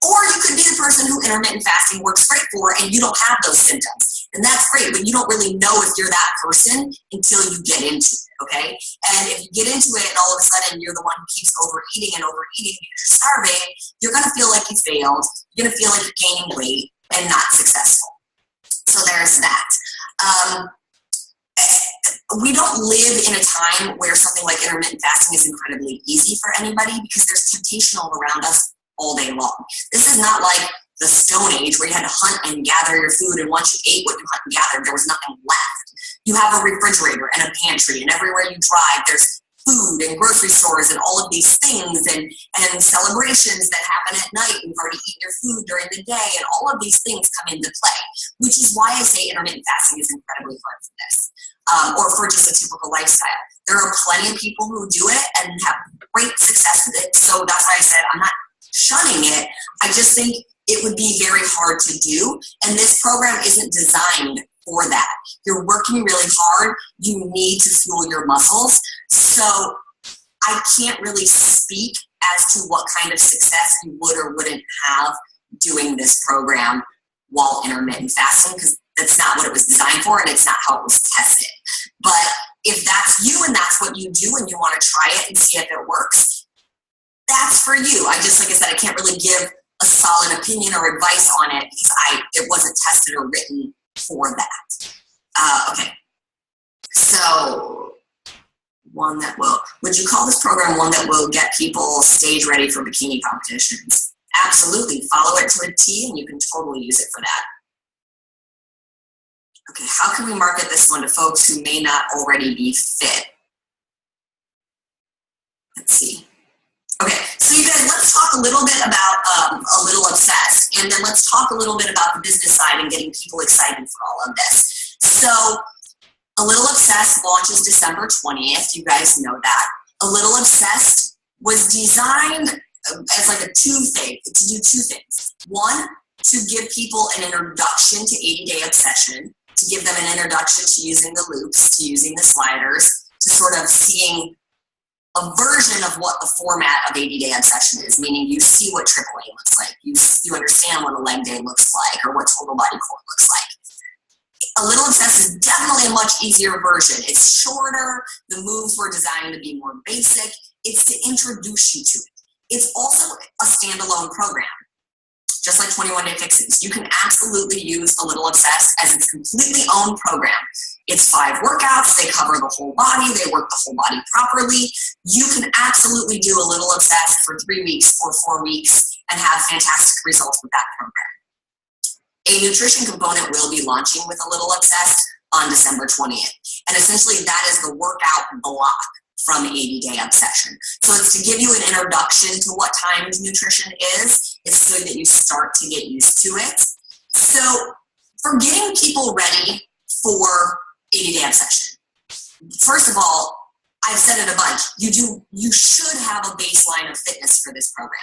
Or you could be the person who intermittent fasting works great for and you don't have those symptoms. And that's great, but you don't really know if you're that person until you get into it, okay? And if you get into it and all of a sudden you're the one who keeps overeating and overeating because you're starving, you're going to feel like you failed. You're going to feel like you're gaining weight and not successful. So there's that. We don't live in a time where something like intermittent fasting is incredibly easy for anybody because there's temptation all around us all day long. This is not like the Stone Age where you had to hunt and gather your food, and once you ate what you hunt and gathered, there was nothing left. You have a refrigerator and a pantry, and everywhere you drive, there's food and grocery stores and all of these things and celebrations that happen at night. You've already eaten your food during the day, and all of these things come into play, which is why I say intermittent fasting is incredibly hard for this. Or for just a typical lifestyle. There are plenty of people who do it and have great success with it. So that's why I said I'm not shunning it. I just think it would be very hard to do. And this program isn't designed for that. You're working really hard. You need to fuel your muscles. So I can't really speak as to what kind of success you would or wouldn't have doing this program while intermittent fasting, because that's not what it was designed for and it's not how it was tested. But if that's you and that's what you do and you want to try it and see if it works, that's for you. Like I said, I can't really give a solid opinion or advice on it because it wasn't tested or written for that. Okay. So would you call this program one that will get people stage ready for bikini competitions? Absolutely. Follow it to a T and you can totally use it for that. Okay, how can we market this one to folks who may not already be fit? Let's see. Okay, so you guys, let's talk a little bit about A Little Obsessed, and then let's talk a little bit about the business side and getting people excited for all of this. So A Little Obsessed launches December 20th. You guys know that. A Little Obsessed was designed as like to do two things. One, to give people an introduction to 80-Day Obsession, to give them an introduction to using the loops, to using the sliders, to sort of seeing a version of what the format of 80-Day Obsession is, meaning you see what Triple A looks like, you understand what a leg day looks like, or what total body core looks like. A Little Obsessed is definitely a much easier version. It's shorter, the moves were designed to be more basic, it's to introduce you to it. It's also a standalone program. Just like 21 Day Fixes, you can absolutely use A Little Obsessed as its completely own program. It's 5 workouts, they cover the whole body, they work the whole body properly. You can absolutely do A Little Obsessed for 3 weeks or 4 weeks and have fantastic results with that program. A nutrition component will be launching with A Little Obsessed on December 20th. And essentially that is the workout block from 80-Day Obsession. So it's to give you an introduction to what timed nutrition is. It's so that you start to get used to it. So for getting people ready for 80-Day Obsession, first of all, I've said it a bunch. You should have a baseline of fitness for this program.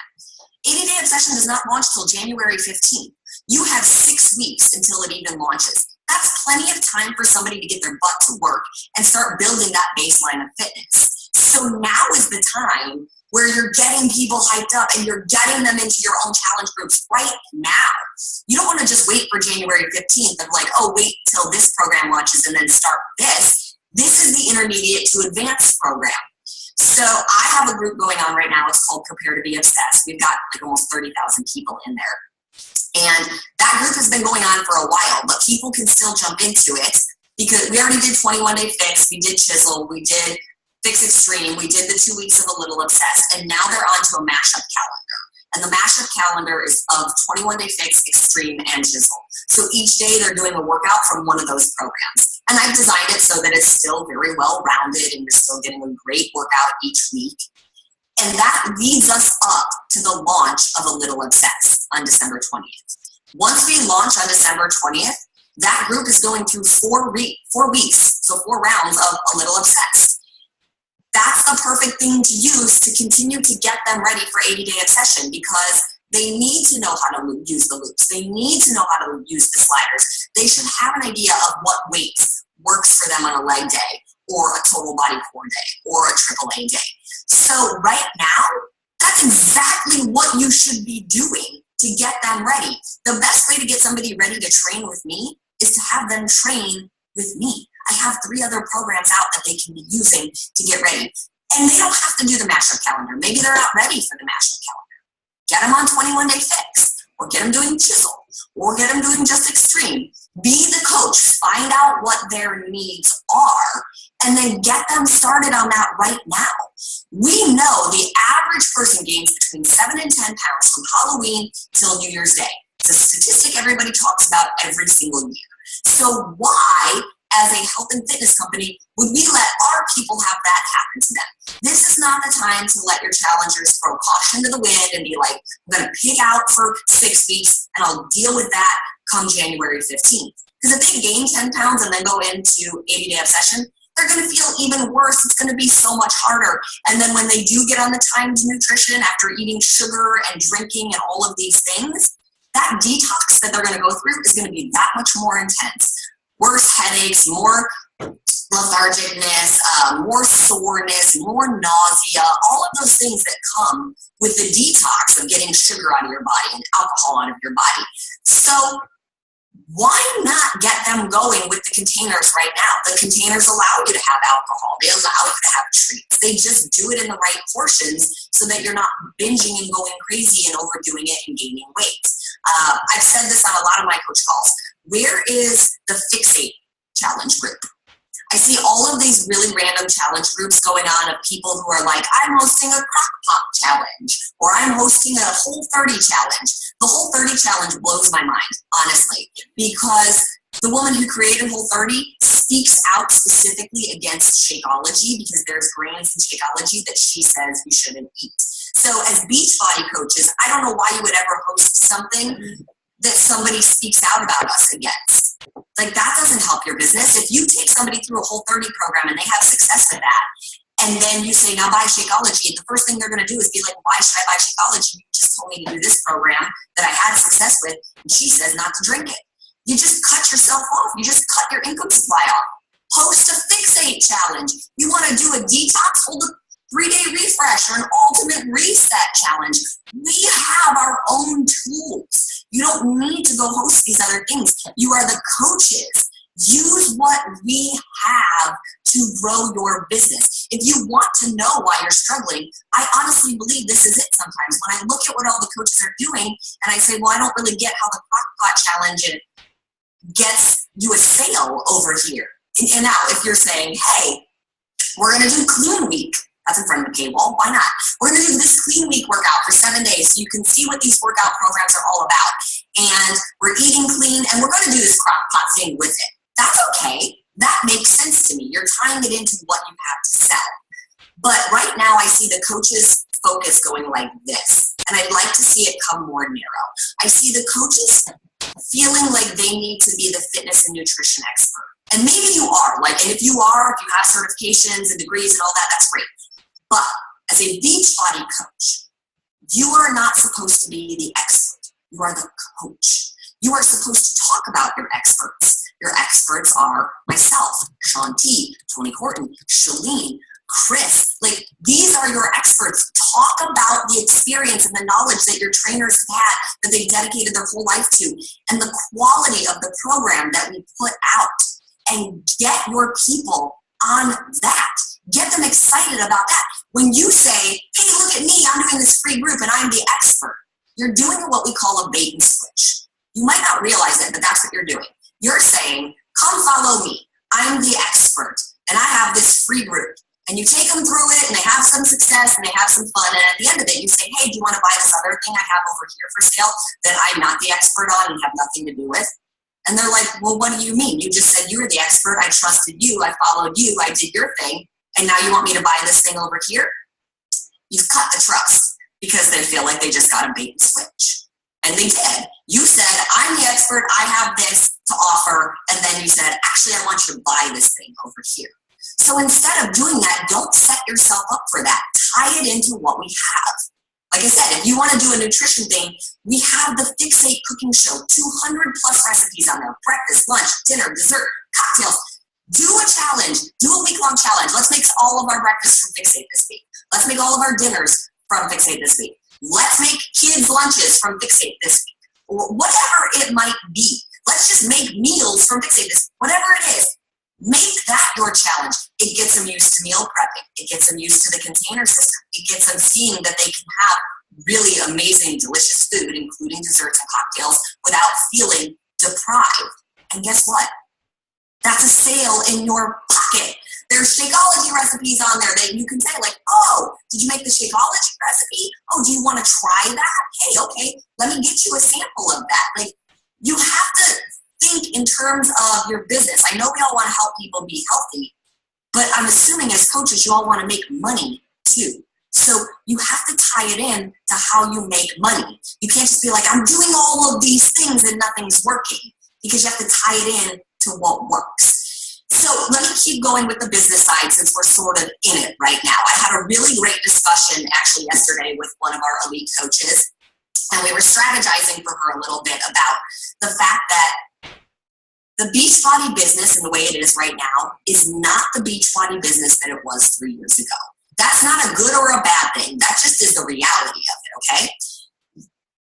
80-Day Obsession does not launch till January 15th. You have 6 weeks until it even launches. That's plenty of time for somebody to get their butt to work and start building that baseline of fitness. So So now is the time where you're getting people hyped up and you're getting them into your own challenge groups right now. You don't want to just wait for January 15th of like, oh, wait till this program launches and then start this. This is the intermediate to advanced program. So I have a group going on right now. It's called Prepare to Be Obsessed. We've got like almost 30,000 people in there. And that group has been going on for a while, but people can still jump into it because we already did 21 Day Fix, we did Chisel, we did Fix Extreme, we did the 2 weeks of A Little Obsessed, and now they're on to a mashup calendar. And the mashup calendar is of 21 Day Fix, Extreme, and Chisel. So each day they're doing a workout from one of those programs. And I've designed it so that it's still very well-rounded and you're still getting a great workout each week. And that leads us up to the launch of A Little Obsessed on December 20th. Once we launch on December 20th, that group is going through 4 weeks, so 4 rounds of A Little Obsessed. That's a perfect thing to use to continue to get them ready for 80-day obsession because they need to know how to use the loops. They need to know how to use the sliders. They should have an idea of what weights works for them on a leg day or a total body core day or a AAA day. So right now, that's exactly what you should be doing to get them ready. The best way to get somebody ready to train with me is to have them train with me. I have 3 other programs out that they can be using to get ready. And they don't have to do the mashup calendar. Maybe they're not ready for the mashup calendar. Get them on 21 Day Fix, or get them doing Chisel, or get them doing just Extreme. Be the coach. Find out what their needs are, and then get them started on that right now. We know the average person gains between 7 and 10 pounds from Halloween till New Year's Day. It's a statistic everybody talks about every single year. So why, as a health and fitness company, would we let our people have that happen to them? This is not the time to let your challengers throw caution to the wind and be like, I'm going to pig out for 6 weeks and I'll deal with that come January 15th. Because if they gain 10 pounds and then go into 80-day obsession, they're going to feel even worse. It's going to be so much harder. And then when they do get on the timed nutrition after eating sugar and drinking and all of these things, that detox that they're going to go through is going to be that much more intense. Worse headaches, more lethargicness, more soreness, more nausea, all of those things that come with the detox of getting sugar out of your body and alcohol out of your body. So why not get them going with the containers right now? The containers allow you to have alcohol. They allow you to have treats. They just do it in the right portions so that you're not binging and going crazy and overdoing it and gaining weight. I've said this on a lot of my coach calls. Where is the Fixate challenge group? I see all of these really random challenge groups going on of people who are like, I'm hosting a crock pot challenge, or I'm hosting a Whole30 challenge. The Whole30 challenge blows my mind, honestly, because the woman who created Whole30 speaks out specifically against Shakeology because there's grains in Shakeology that she says you shouldn't eat. So as Beachbody coaches, I don't know why you would ever host something that somebody speaks out about us against. Like, that doesn't help your business. If you take somebody through a Whole30 program and they have success with that, and then you say, now buy Shakeology, the first thing they're going to do is be like, why should I buy Shakeology? You just told me to do this program that I had success with, and she says not to drink it. You just cut yourself off. You just cut your income supply off. Host a Fixate challenge. You want to do a detox? Hold a 3-day refresh or an ultimate reset challenge. We have our own tools. You don't need to go host these other things. You are the coaches. Use what we have to grow your business. If you want to know why you're struggling, I honestly believe this is it sometimes. When I look at what all the coaches are doing and I say, well, I don't really get how the crock pot challenge gets you a sale over here. And now if you're saying, hey, we're going to do Clean Week. That's in front of the paywall. Why not? We're going to do this Clean Week workout for 7 days so you can see what these workout programs are all about. And we're eating clean, and we're going to do this crock pot thing with it. That's okay. That makes sense to me. You're tying it into what you have to sell. But right now I see the coaches' focus going like this, and I'd like to see it come more narrow. I see the coaches feeling like they need to be the fitness and nutrition expert. And maybe you are. Like, and if you are, if you have certifications and degrees and all that, that's great. But as a Beachbody coach, you are not supposed to be the expert. You are the coach. You are supposed to talk about your experts. Your experts are myself, Shaun T, Tony Horton, Shalene, Chris, like these are your experts. Talk about the experience and the knowledge that your trainers have had, that they've dedicated their whole life to, and the quality of the program that we put out, and get your people on that. Get them excited about that. When you say, hey, look at me, I'm doing this free group and I'm the expert, you're doing what we call a bait and switch. You might not realize it, but that's what you're doing. You're saying, come follow me. I'm the expert and I have this free group. And you take them through it and they have some success and they have some fun. And at the end of it, you say, hey, do you want to buy this other thing I have over here for sale that I'm not the expert on and have nothing to do with? And they're like, well, what do you mean? You just said you were the expert. I trusted you. I followed you. I did your thing. And now you want me to buy this thing over here? You've cut the trust because they feel like they just got a bait and switch. And they did. You said, I'm the expert. I have this to offer. And then you said, actually, I want you to buy this thing over here. So instead of doing that, don't set yourself up for that. Tie it into what we have. Like I said, if you want to do a nutrition thing, we have the Fixate Cooking Show, 200 plus recipes on there, breakfast, lunch, dinner, dessert, cocktails. Do a challenge, do a week-long challenge. Let's make all of our breakfasts from Fixate this week. Let's make all of our dinners from Fixate this week. Let's make kids' lunches from Fixate this week. Or whatever it might be. Let's just make meals from Fixate this week. Whatever it is. Make that your challenge. It gets them used to meal prepping. It gets them used to the container system. It gets them seeing that they can have really amazing, delicious food, including desserts and cocktails, without feeling deprived. And guess what? That's a sale in your pocket. There's Shakeology recipes on there that you can say like, oh, did you make the Shakeology recipe? Oh, do you want to try that? Hey, okay, let me get you a sample of that. Like, you have to think in terms of your business. I know we all want to help people be healthy, but I'm assuming as coaches, you all want to make money too. So you have to tie it in to how you make money. You can't just be like, I'm doing all of these things and nothing's working, because you have to tie it in to what works. So let me keep going with the business side since we're sort of in it right now. I had a really great discussion actually yesterday with one of our elite coaches, and we were strategizing for her a little bit about the fact that the Beachbody business and the way it is right now is not the Beachbody business that it was 3 years ago. That's not a good or a bad thing. That just is the reality of it, okay?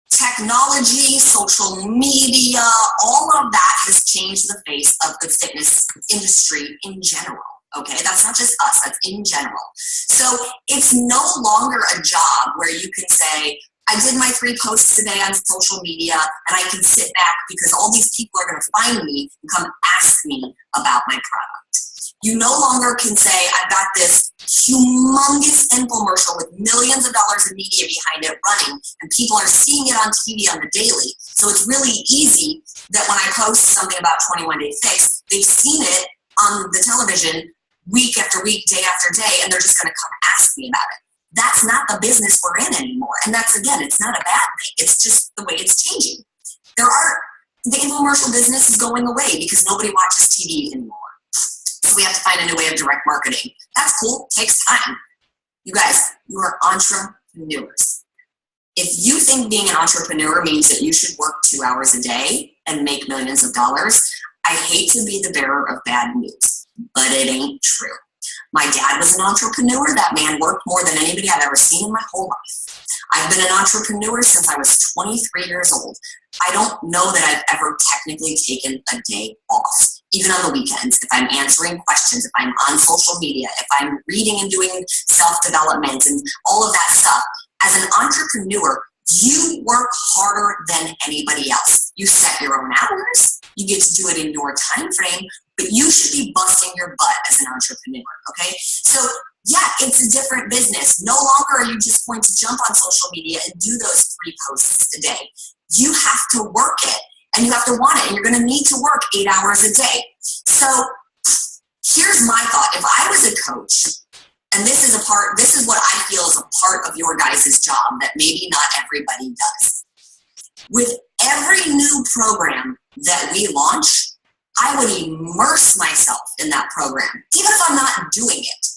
Technology, social media, all of that has changed the face of the fitness industry in general, okay? That's not just us, that's in general. So it's no longer a job where you can say, I did my 3 posts today on social media and I can sit back because all these people are going to find me and come ask me about my product. You no longer can say, I've got this humongous infomercial with millions of dollars of media behind it running, and people are seeing it on TV on the daily. So it's really easy that when I post something about 21 Day Fix, they've seen it on the television week after week, day after day, and they're just going to come ask me about it. That's not the business we're in anymore. And that's, again, it's not a bad thing. It's just the way it's changing. The infomercial business is going away because nobody watches TV anymore. So we have to find a new way of direct marketing. That's cool. Takes time. You guys, you are entrepreneurs. If you think being an entrepreneur means that you should work 2 hours a day and make millions of dollars, I hate to be the bearer of bad news, but it ain't true. My dad was an entrepreneur. That man worked more than anybody I've ever seen in my whole life. I've been an entrepreneur since I was 23 years old. I don't know that I've ever technically taken a day off, even on the weekends, if I'm answering questions, if I'm on social media, if I'm reading and doing self-development and all of that stuff. As an entrepreneur, you work harder than anybody else. You set your own hours. You get to do it in your time frame, but you should be busting your butt as an entrepreneur, okay? So yeah, it's a different business. No longer are you just going to jump on social media and do those 3 posts a day. You have to work it, and you have to want it, and you're going to need to work 8 hours a day. So here's my thought. If I was a coach, and this is what I feel is a part of your guys' job that maybe not everybody does. With every new program that we launch, I would immerse myself in that program. Even if I'm not doing it,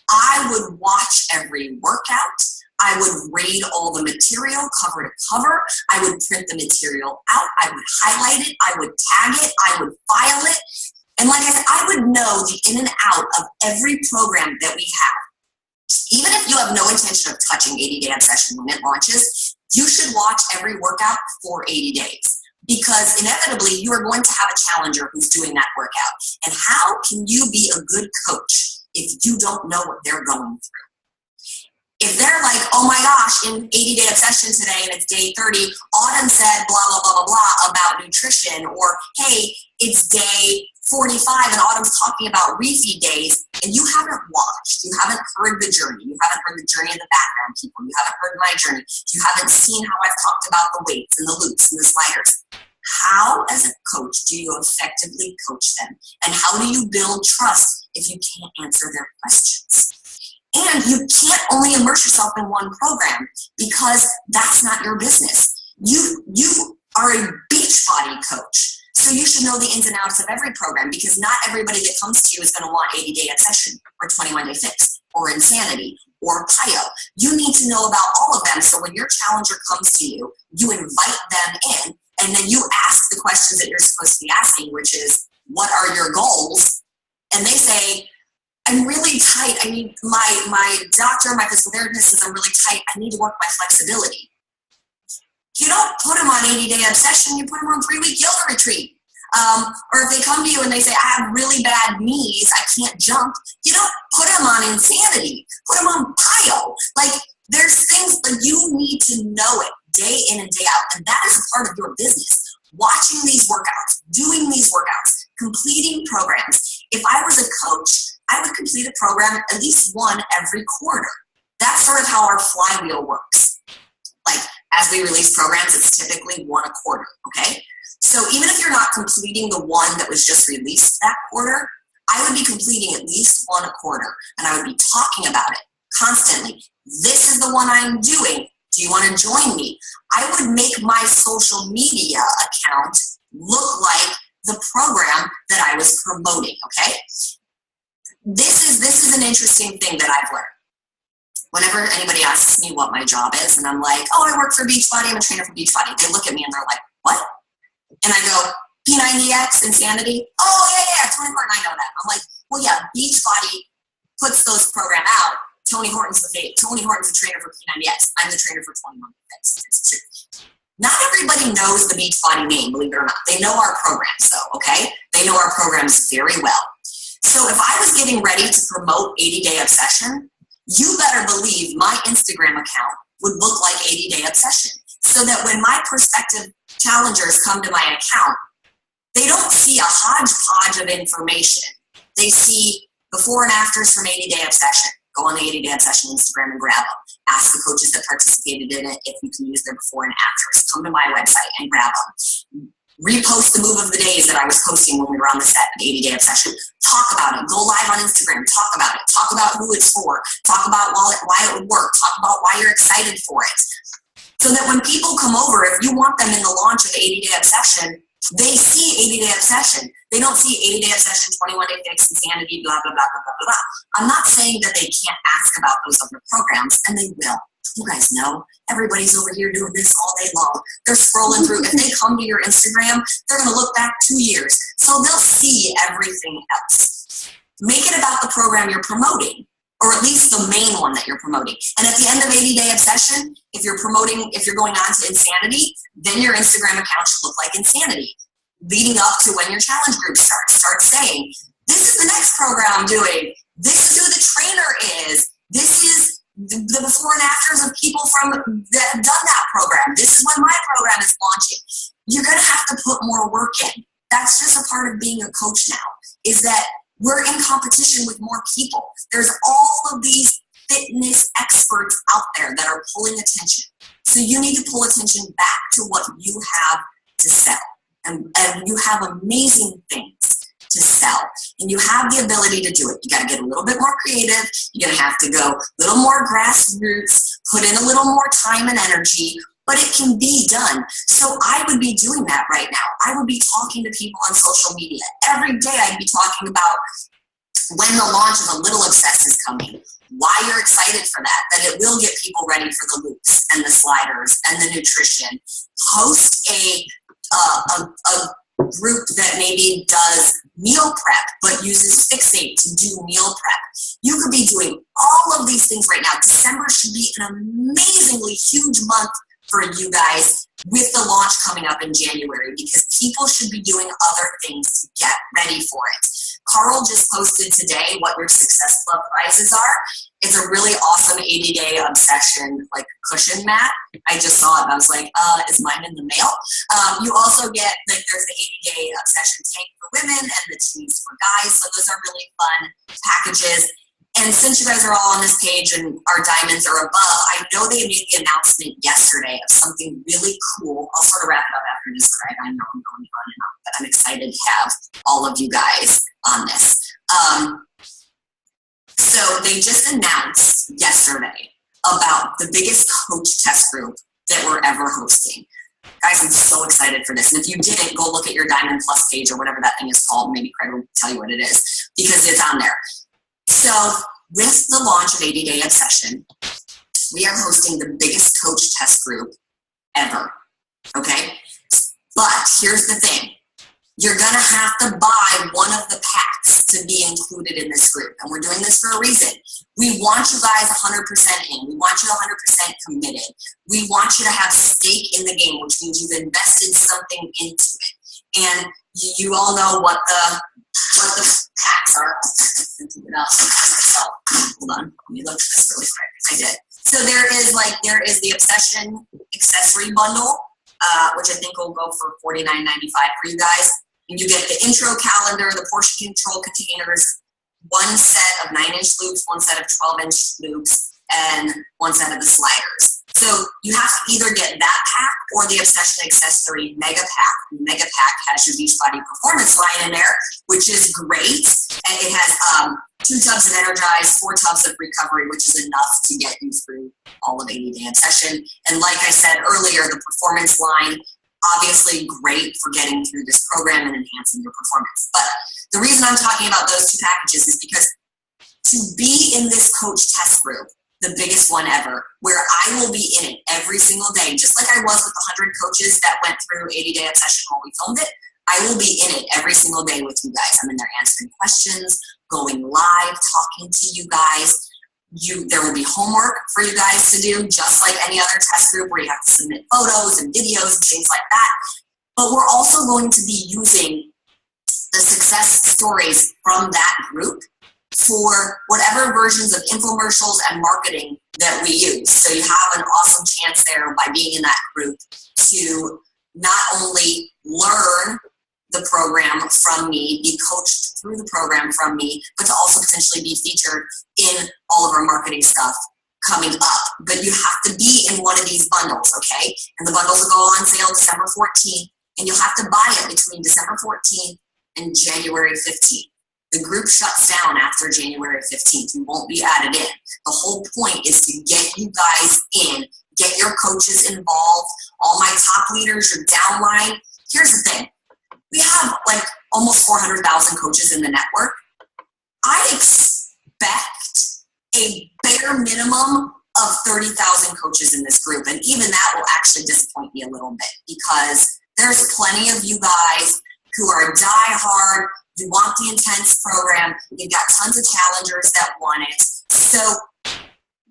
I would watch every workout. I would read all the material cover to cover. I would print the material out. I would highlight it. I would tag it. I would file it. And like I said, I would know the in and out of every program that we have. Even if you have no intention of touching 80-day obsession when it launches, you should watch every workout for 80 days. Because inevitably, you are going to have a challenger who's doing that workout. And how can you be a good coach if you don't know what they're going through? If they're like, oh my gosh, in 80-day obsession today and it's day 30, Autumn said blah, blah, blah, blah, blah about nutrition, or hey, it's day 45 and Autumn's talking about refeed days, and you haven't watched, you haven't heard the journey, you haven't heard the journey of the background people, you haven't heard my journey, you haven't seen how I've talked about the weights and the loops and the sliders. How, as a coach, do you effectively coach them? And how do you build trust if you can't answer their questions? And you can't only immerse yourself in one program, because that's not your business. You are a Beachbody coach, so you should know the ins and outs of every program, because not everybody that comes to you is going to want 80-day obsession or 21-day fix or insanity or PiYo. You need to know about all of them, so when your challenger comes to you, you invite them in, and then you ask the questions that you're supposed to be asking, which is, what are your goals? And they say, I'm really tight. I need my doctor, my physical therapist says I'm really tight. I need to work my flexibility. You don't put them on 80-day obsession. You put them on 3-week yoga retreat. Or if they come to you and they say, I have really bad knees, I can't jump. You don't put them on insanity. Put them on PiYo. Like, there's things that you need to know it day in and day out. And that is a part of your business. Watching these workouts, doing these workouts, completing programs. If I was a coach, I would complete a program at least one every quarter. That's sort of how our flywheel works. Like, as we release programs, it's typically one a quarter, okay? So even if you're not completing the one that was just released that quarter, I would be completing at least one a quarter, and I would be talking about it constantly. This is the one I'm doing. Do you want to join me? I would make my social media account look like the program that I was promoting, okay? This is an interesting thing that I've learned. Whenever anybody asks me what my job is, and I'm like, oh, I work for Beachbody, I'm a trainer for Beachbody, they look at me and they're like, what? And I go, P90X, Insanity? Oh, yeah, Tony Horton, I know that. I'm like, well, yeah, Beachbody puts those program out. Tony Horton's the trainer for P90X. I'm the trainer for 21-Fix. It's true. Not everybody knows the Beachbody name, believe it or not. They know our programs, though, okay? They know our programs very well. So if I was getting ready to promote 80-Day Obsession, you better believe my Instagram account would look like 80-Day Obsession, so that when my prospective challengers come to my account, they don't see a hodgepodge of information. They see before and afters from 80-Day Obsession. Go on the 80-Day Obsession Instagram and grab them. Ask the coaches that participated in it if you can use their before and afters. Come to my website and grab them. Repost the move of the days that I was posting when we were on the set at 80-Day Obsession. Talk about it. Go live on Instagram. Talk about it. Talk about who it's for. Talk about why it would work. Talk about why you're excited for it. So that when people come over, if you want them in the launch of 80-Day Obsession, they see 80-Day Obsession. They don't see 80-Day Obsession, 21-Day Fix, Insanity, blah, blah, blah, blah, blah, blah. I'm not saying that they can't ask about those other programs, and they will. You guys know, everybody's over here doing this all day long. They're scrolling through. If they come to your Instagram, they're going to look back 2 years. So they'll see everything else. Make it about the program you're promoting, or at least the main one that you're promoting. And at the end of 80-Day Obsession, if you're going on to Insanity, then your Instagram account should look like Insanity. Leading up to when your challenge group starts, start saying, this is the next program I'm doing. This is who the trainer is. This is the before and afters of people that have done that program. This is when my program is launching. You're going to have to put more work in. That's just a part of being a coach now, is that we're in competition with more people. There's all of these fitness experts out there that are pulling attention. So you need to pull attention back to what you have to sell. And you have amazing things to sell. And you have the ability to do it. You got to get a little bit more creative. You're going to have to go a little more grassroots, put in a little more time and energy, but it can be done. So I would be doing that right now. I would be talking to people on social media. Every day I'd be talking about when the launch of A Little Obsessed is coming, why you're excited for that it will get people ready for the loops and the sliders and the nutrition. Post a group that maybe does meal prep but uses Fixate to do meal prep. You could be doing all of these things right now. December should be an amazingly huge month for you guys with the launch coming up in January, because people should be doing other things to get ready for it. Carl just posted today what your Success Club prizes are. It's a really awesome 80-day obsession like cushion mat. I just saw it and I was like, is mine in the mail? You also get, like, there's the 80-day obsession tank for women and the tees for guys. So those are really fun packages. And since you guys are all on this page and our diamonds are above, I know they made the announcement yesterday of something really cool. I'll sort of wrap it up after this, Craig. I know I'm going on and on, but I'm excited to have all of you guys on this. So they just announced yesterday about the biggest coach test group that we're ever hosting. Guys, I'm so excited for this. And if you didn't, go look at your Diamond Plus page or whatever that thing is called. Maybe Craig will tell you what it is, because it's on there. So with the launch of 80-Day Obsession, we are hosting the biggest coach test group ever, okay? But here's the thing. You're going to have to buy one of the packs to be included in this group. And we're doing this for a reason. We want you guys 100% in. We want you 100% committed. We want you to have stake in the game, which means you've invested something into it. And you all know what the packs are. Hold on, let me look at this really quick. I did. So there is the Obsession accessory bundle, which I think will go for $49.95 for you guys. And you get the intro calendar, the portion control containers, one set of 9-inch loops, one set of 12-inch loops, and one set of the sliders. So you have to either get that pack or the Obsession accessory mega pack. The mega pack has your Beachbody Performance line in there, which is great. And it has 2 tubs of Energize, 4 tubs of Recovery, which is enough to get you through all of 80-Day Obsession. And like I said earlier, the Performance line, obviously great for getting through this program and enhancing your performance. But the reason I'm talking about those 2 packages is because to be in this coach test group, the biggest one ever, where I will be in it every single day, just like I was with the 100 coaches that went through 80-Day Obsession while we filmed it, I will be in it every single day with you guys. I'm in there answering questions, going live, talking to you guys. There will be homework for you guys to do, just like any other test group where you have to submit photos and videos and things like that. But we're also going to be using the success stories from that group for whatever versions of infomercials and marketing that we use. So you have an awesome chance there by being in that group to not only learn the program from me, be coached through the program from me, but to also potentially be featured in all of our marketing stuff coming up. But you have to be in one of these bundles, okay? And the bundles will go on sale December 14th, and you'll have to buy it between December 14th and January 15th. The group shuts down after January 15th. You won't be added in. The whole point is to get you guys in, get your coaches involved, all my top leaders, your downline. Here's the thing. We have like almost 400,000 coaches in the network. I expect a bare minimum of 30,000 coaches in this group. And even that will actually disappoint me a little bit, because there's plenty of you guys who are diehard. You want the intense program. You've got tons of challengers that want it. So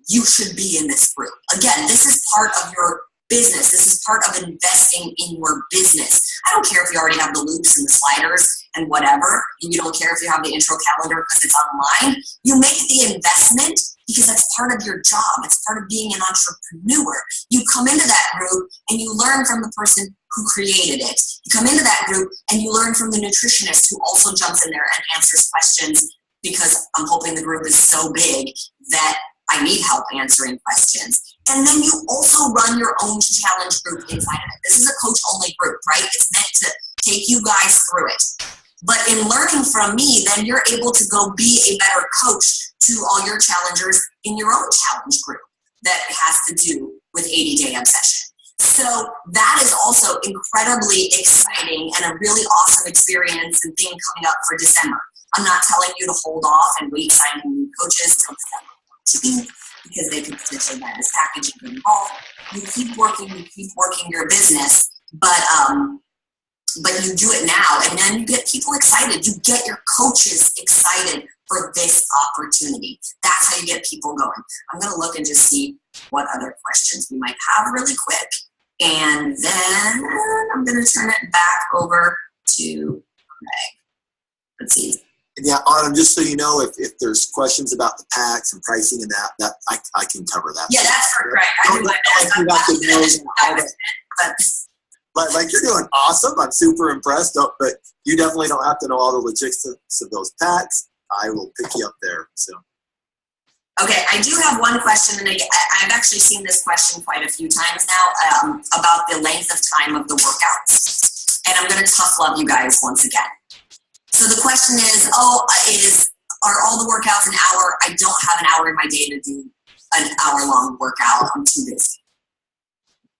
you should be in this group. Again, this is part of your business. This is part of investing in your business. I don't care if you already have the loops and the sliders and whatever, and you don't care if you have the intro calendar because it's online. You make the investment because that's part of your job. It's part of being an entrepreneur. You come into that group and you learn from the person who created it. You come into that group and you learn from the nutritionist who also jumps in there and answers questions, because I'm hoping the group is so big that I need help answering questions. And then you also run your own challenge group inside of it. This is a coach-only group, right? It's meant to take you guys through it. But in learning from me, then you're able to go be a better coach to all your challengers in your own challenge group that has to do with 80-Day Obsession. So that is also incredibly exciting and a really awesome experience and thing coming up for December. I'm not telling you to hold off and wait signing new coaches until December 14th, because they could potentially buy this package and get involved. You keep working your business, but but you do it now, and then you get people excited. You get your coaches excited for this opportunity. That's how you get people going. I'm going to look and just see what other questions we might have really quick. And then I'm going to turn it back over to Craig. Let's see. And yeah, Autumn, just so you know, if there's questions about the packs and pricing and that I can cover that. Yeah, that's for Craig. I do my best. But like, you're doing awesome. I'm super impressed. But you definitely don't have to know all the logistics of those packs. I will pick you up there. So. Okay, I do have one question, and I've actually seen this question quite a few times now about the length of time of the workouts. And I'm going to tough love you guys once again. So the question is, are all the workouts an hour? I don't have an hour in my day to do an hour-long workout. I'm too busy.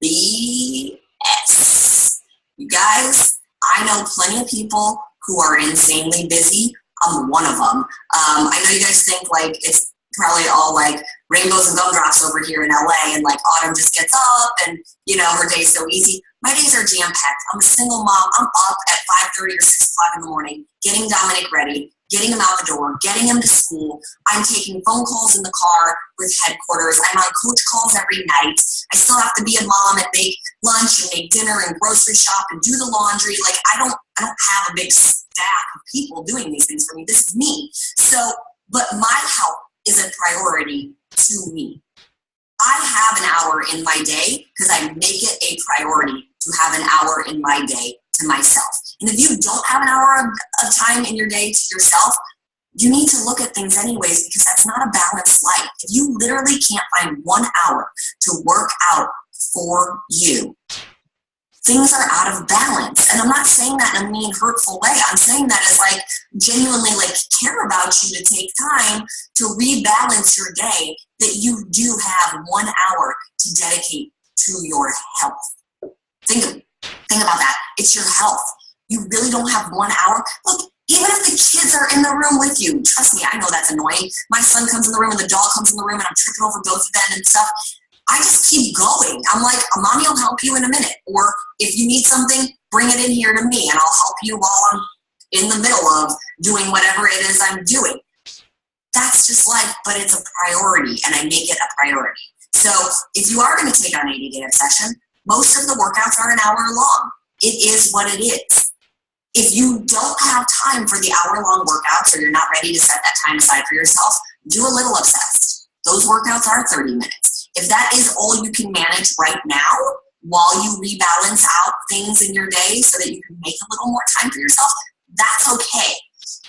BS. You guys, I know plenty of people who are insanely busy. I'm one of them. I know you guys think like it's probably all like rainbows and gumdrops over here in LA, and like Autumn just gets up and, you know, her day's so easy. My days are jam-packed. I'm a single mom. I'm up at 5:30 or 6 o'clock in the morning, getting Dominic ready, getting him out the door, getting him to school. I'm taking phone calls in the car with headquarters. I'm on coach calls every night. I still have to be a mom and make lunch and make dinner and grocery shop and do the laundry. Like, I don't have a big stack of people doing these things for me. This is me. So, but my health is a priority to me. I have an hour in my day because I make it a priority to have an hour in my day to myself. And if you don't have an hour of time in your day to yourself, you need to look at things anyways, because that's not a balanced life. If you literally can't find 1 hour to work out for you, things are out of balance. And I'm not saying that in a mean, hurtful way. I'm saying that as like genuinely like care about you to take time to rebalance your day, that you do have 1 hour to dedicate to your health. Think about that. It's your health. You really don't have 1 hour. Look, even if the kids are in the room with you, trust me, I know that's annoying. My son comes in the room and the dog comes in the room and I'm tripping over both of them and stuff. I just keep going. I'm like, Mommy will help you in a minute. Or if you need something, bring it in here to me and I'll help you while I'm in the middle of doing whatever it is I'm doing. That's just life, but it's a priority and I make it a priority. So if you are going to take on 80-day obsession, most of the workouts are an hour long. It is what it is. If you don't have time for the hour-long workouts or you're not ready to set that time aside for yourself, do a little obsessed. Those workouts are 30 minutes. If that is all you can manage right now while you rebalance out things in your day so that you can make a little more time for yourself, that's okay.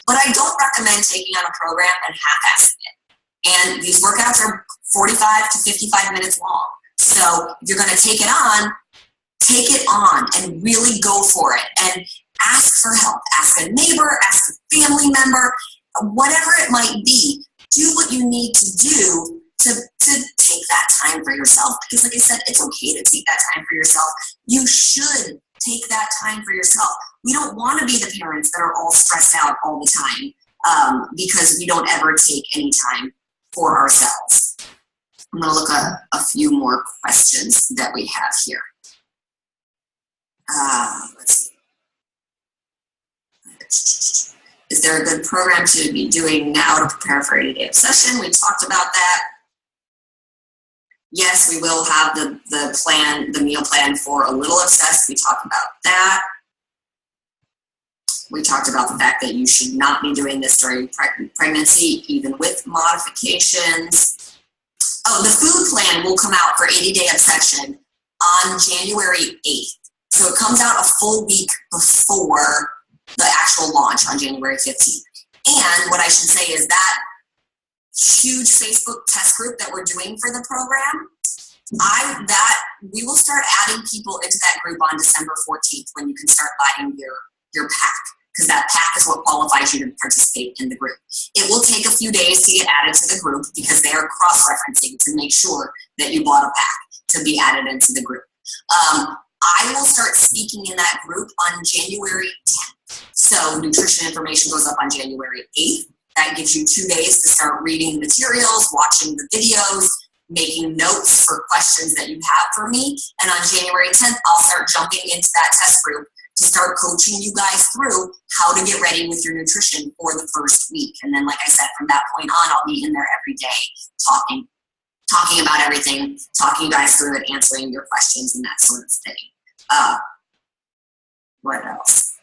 But I don't recommend taking on a program and half-assing it. And these workouts are 45 to 55 minutes long. So if you're going to take it on and really go for it and ask for help. Ask a neighbor, ask a family member, whatever it might be. Do what you need to do to take that time for yourself. Because like I said, it's okay to take that time for yourself. You should take that time for yourself. We don't want to be the parents that are all stressed out all the time because we don't ever take any time for ourselves. I'm going to look at a few more questions that we have here. Let's see. Is there a good program to be doing now to prepare for 80-day obsession? We talked about that. Yes, we will have the meal plan for a little obsessed. We talked about that. We talked about the fact that you should not be doing this during pregnancy, even with modifications. Oh, the food plan will come out for 80-day obsession on January 8th. So it comes out a full week before the actual launch on January 15th. And what I should say is that huge Facebook test group that we're doing for the program, we will start adding people into that group on December 14th when you can start buying your pack, because that pack is what qualifies you to participate in the group. It will take a few days to get added to the group because they are cross-referencing to make sure that you bought a pack to be added into the group. I will start speaking in that group on January 10th. So nutrition information goes up on January 8th. That gives you 2 days to start reading materials, watching the videos, making notes for questions that you have for me. And on January 10th, I'll start jumping into that test group to start coaching you guys through how to get ready with your nutrition for the first week. And then, like I said, from that point on, I'll be in there every day talking about everything, talking you guys through it, answering your questions and that sort of thing. What else?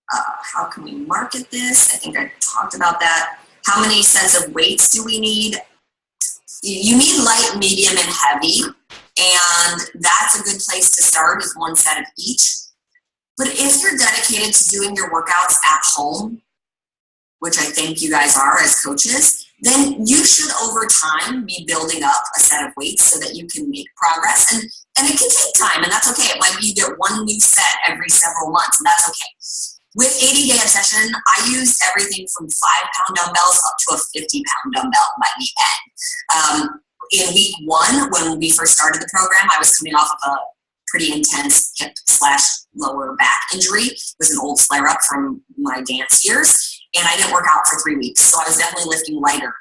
How can we market this? I think I talked about that. How many sets of weights do we need? You need light, medium, and heavy. And that's a good place to start, is one set of each. But if you're dedicated to doing your workouts at home, which I think you guys are as coaches, then you should over time be building up a set of weights so that you can make progress. And it can take time, and that's okay. It might be you get one new set every several months, and that's okay. With 80-day obsession, I used everything from 5-pound dumbbells up to a 50-pound dumbbell by the end. In week 1, when we first started the program, I was coming off of a pretty intense hip/lower back injury. It was an old flare-up from my dance years, and I didn't work out for 3 weeks, so I was definitely lifting lighter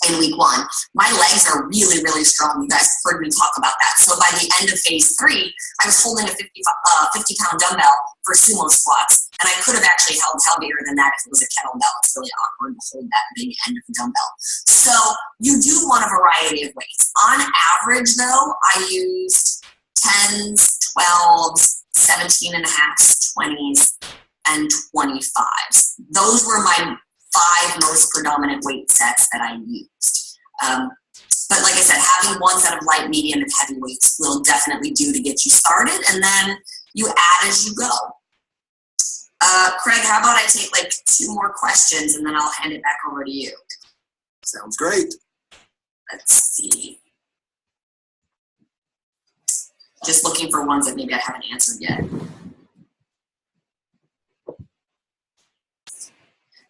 in week 1. My legs are really, really strong. You guys heard me talk about that. So by the end of phase 3, I was holding a 50-pound dumbbell for sumo squats, and I could have actually held heavier than that if it was a kettlebell. It's really awkward to hold that big end of the dumbbell. So you do want a variety of weights. On average, though, I used 10s, 12s, 17.5s, 20s, and 25s. Those were my 5 most predominant weight sets that I used. But like I said, having one set of light, medium, and heavy weights will definitely do to get you started, and then you add as you go. Craig, how about I take like 2 more questions and then I'll hand it back over to you. Sounds great. Let's see. Just looking for ones that maybe I haven't answered yet.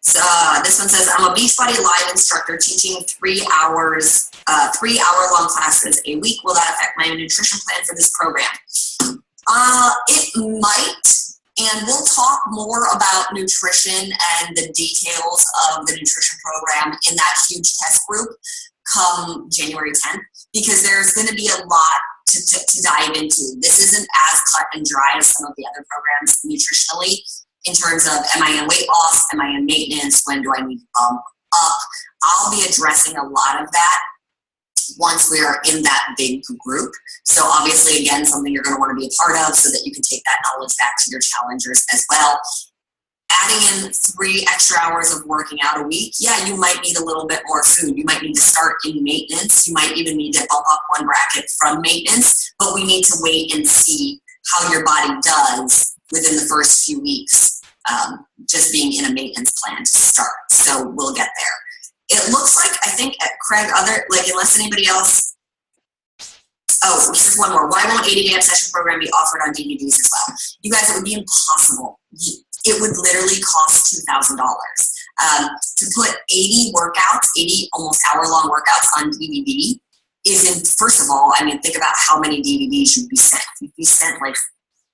So this one says, I'm a Beachbody Live instructor teaching 3 hours, 3-hour-long classes a week. Will that affect my nutrition plan for this program? It might, and we'll talk more about nutrition and the details of the nutrition program in that huge test group come January 10th, because there's going to be a lot to dive into. This isn't as cut and dry as some of the other programs nutritionally, in terms of, am I in weight loss? Am I in maintenance? When do I need to bump up? I'll be addressing a lot of that once we are in that big group. So obviously, again, something you're going to want to be a part of so that you can take that knowledge back to your challengers as well. Adding in 3 extra hours of working out a week, yeah, you might need a little bit more food. You might need to start in maintenance. You might even need to bump up one bracket from maintenance, but we need to wait and see how your body does within the first few weeks, just being in a maintenance plan to start. So we'll get there. It looks like, I think, Craig, unless anybody else, here's one more. Why won't 80-day obsession program be offered on DVDs as well? You guys, it would be impossible. It would literally cost $2,000. To put 80 workouts, 80 almost hour-long workouts on DVD first of all, I mean, think about how many DVDs you'd be sent. You'd be sent like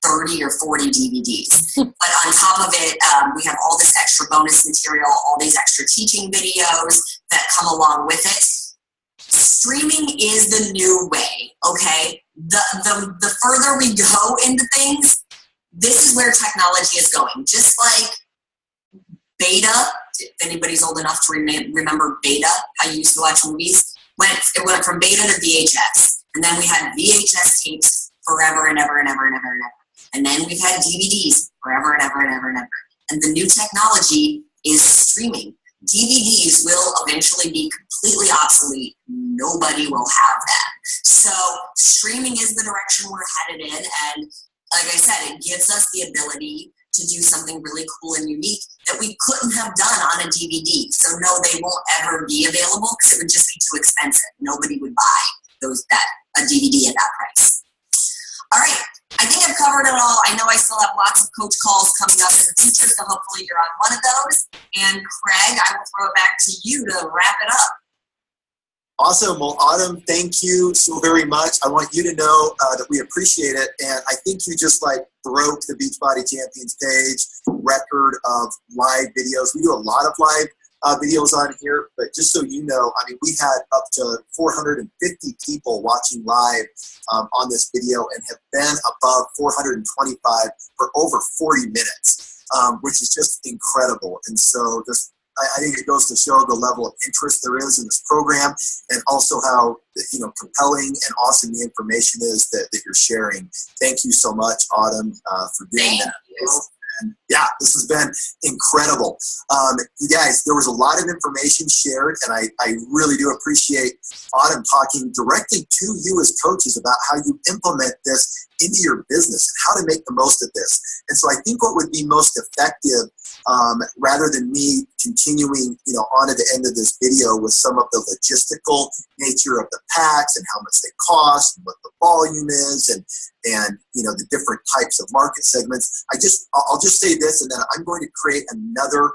30 or 40 DVDs. But on top of it, we have all this extra bonus material, all these extra teaching videos that come along with it. Streaming is the new way, okay? The further we go into things, this is where technology is going. Just like Beta, if anybody's old enough to remember Beta, how you used to watch movies, it went from Beta to VHS. And then we had VHS tapes forever and ever and ever and ever and ever. And then we've had DVDs forever and ever and ever and ever. And the new technology is streaming. DVDs will eventually be completely obsolete. Nobody will have that. So streaming is the direction we're headed in. And like I said, it gives us the ability to do something really cool and unique that we couldn't have done on a DVD. So no, they won't ever be available because it would just be too expensive. Nobody would buy a DVD at that price. All right. I think I've covered it all. I know I still have lots of coach calls coming up in the future, so hopefully you're on one of those. And Craig, I will throw it back to you to wrap it up. Awesome. Well, Autumn, thank you so very much. I want you to know that we appreciate it. And I think you just broke the Beachbody Champions page record of live videos. We do a lot of live videos on here, but just so you know, I mean, we had up to 450 people watching live on this video and have been above 425 for over 40 minutes, which is just incredible. And so just I think it goes to show the level of interest there is in this program, and also how compelling and awesome the information is that you're sharing. Thank you so much, Autumn, for doing that. And yeah, this has been incredible. You guys, there was a lot of information shared, and I really do appreciate Autumn talking directly to you as coaches about how you implement this into your business and how to make the most of this. And so I think what would be most effective, rather than me continuing, on to the end of this video with some of the logistical nature of the packs and how much they cost and what the volume is and the different types of market segments. I'll just say this, and then I'm going to create another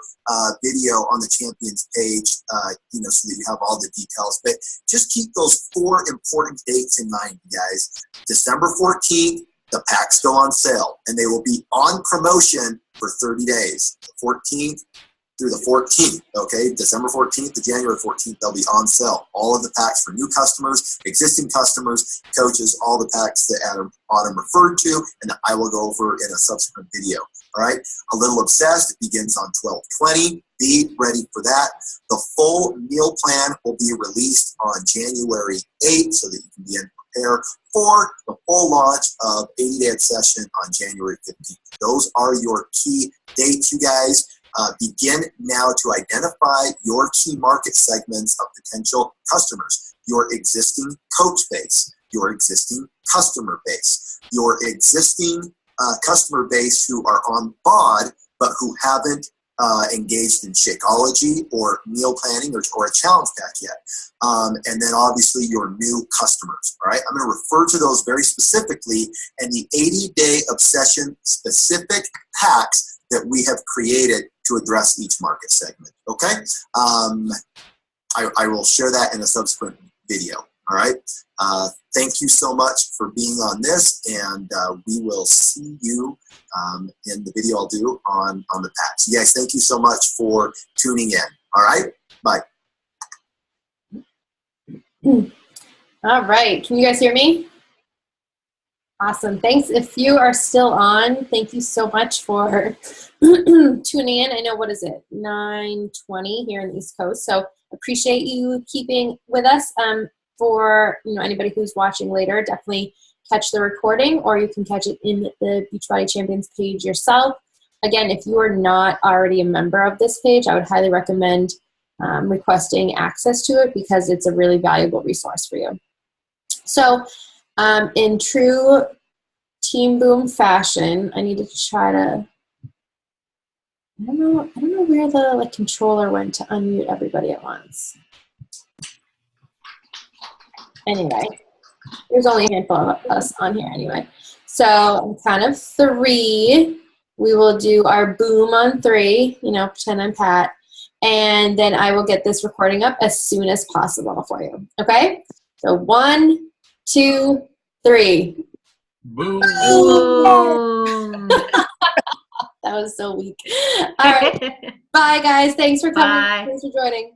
video on the Champions page, so that you have all the details. But just keep those 4 important dates in mind, you guys. December 14th, the packs go on sale, and they will be on promotion for 30 days, the 14th through the 14th, okay? December 14th to January 14th, they'll be on sale. All of the packs for new customers, existing customers, coaches, all the packs that Autumn referred to, and that I will go over in a subsequent video, all right? A Little Obsessed begins on 12/20. Be ready for that. The full meal plan will be released on January 8th so that you can begin to prepare for the full launch of 80-Day Obsession on January 15th. Those are your key dates, you guys. Begin now to identify your key market segments of potential customers, your existing coach base, your existing customer base, your existing customer base who are on BOD but who haven't engaged in Shakeology or meal planning or a challenge pack yet. And then obviously your new customers, all right? I'm going to refer to those very specifically and the 80-Day Obsession specific packs that we have created to address each market segment, okay? I will share that in a subsequent video, all right? Thank you so much for being on this, and we will see you in the video I'll do on the packs. You guys, thank you so much for tuning in, all right? Bye. All right, can you guys hear me? Awesome, thanks. If you are still on, thank you so much for tuning in. I know, what is it, 9:20 here in the East Coast, so appreciate you keeping with us. For anybody who's watching later, definitely catch the recording, or you can catch it in the Beachbody Champions page yourself. Again, if you are not already a member of this page, I would highly recommend requesting access to it because it's a really valuable resource for you. So in true Team Boom fashion, I need to try to, I don't know where the controller went to unmute everybody at once. Anyway, there's only a handful of us on here anyway. So on count of 3, we will do our boom on 3, pretend I'm Pat, and then I will get this recording up as soon as possible for you, okay? So 1, 2, 3. Boom. That was so weak. All right. Bye, guys. Thanks for coming. Bye. Thanks for joining.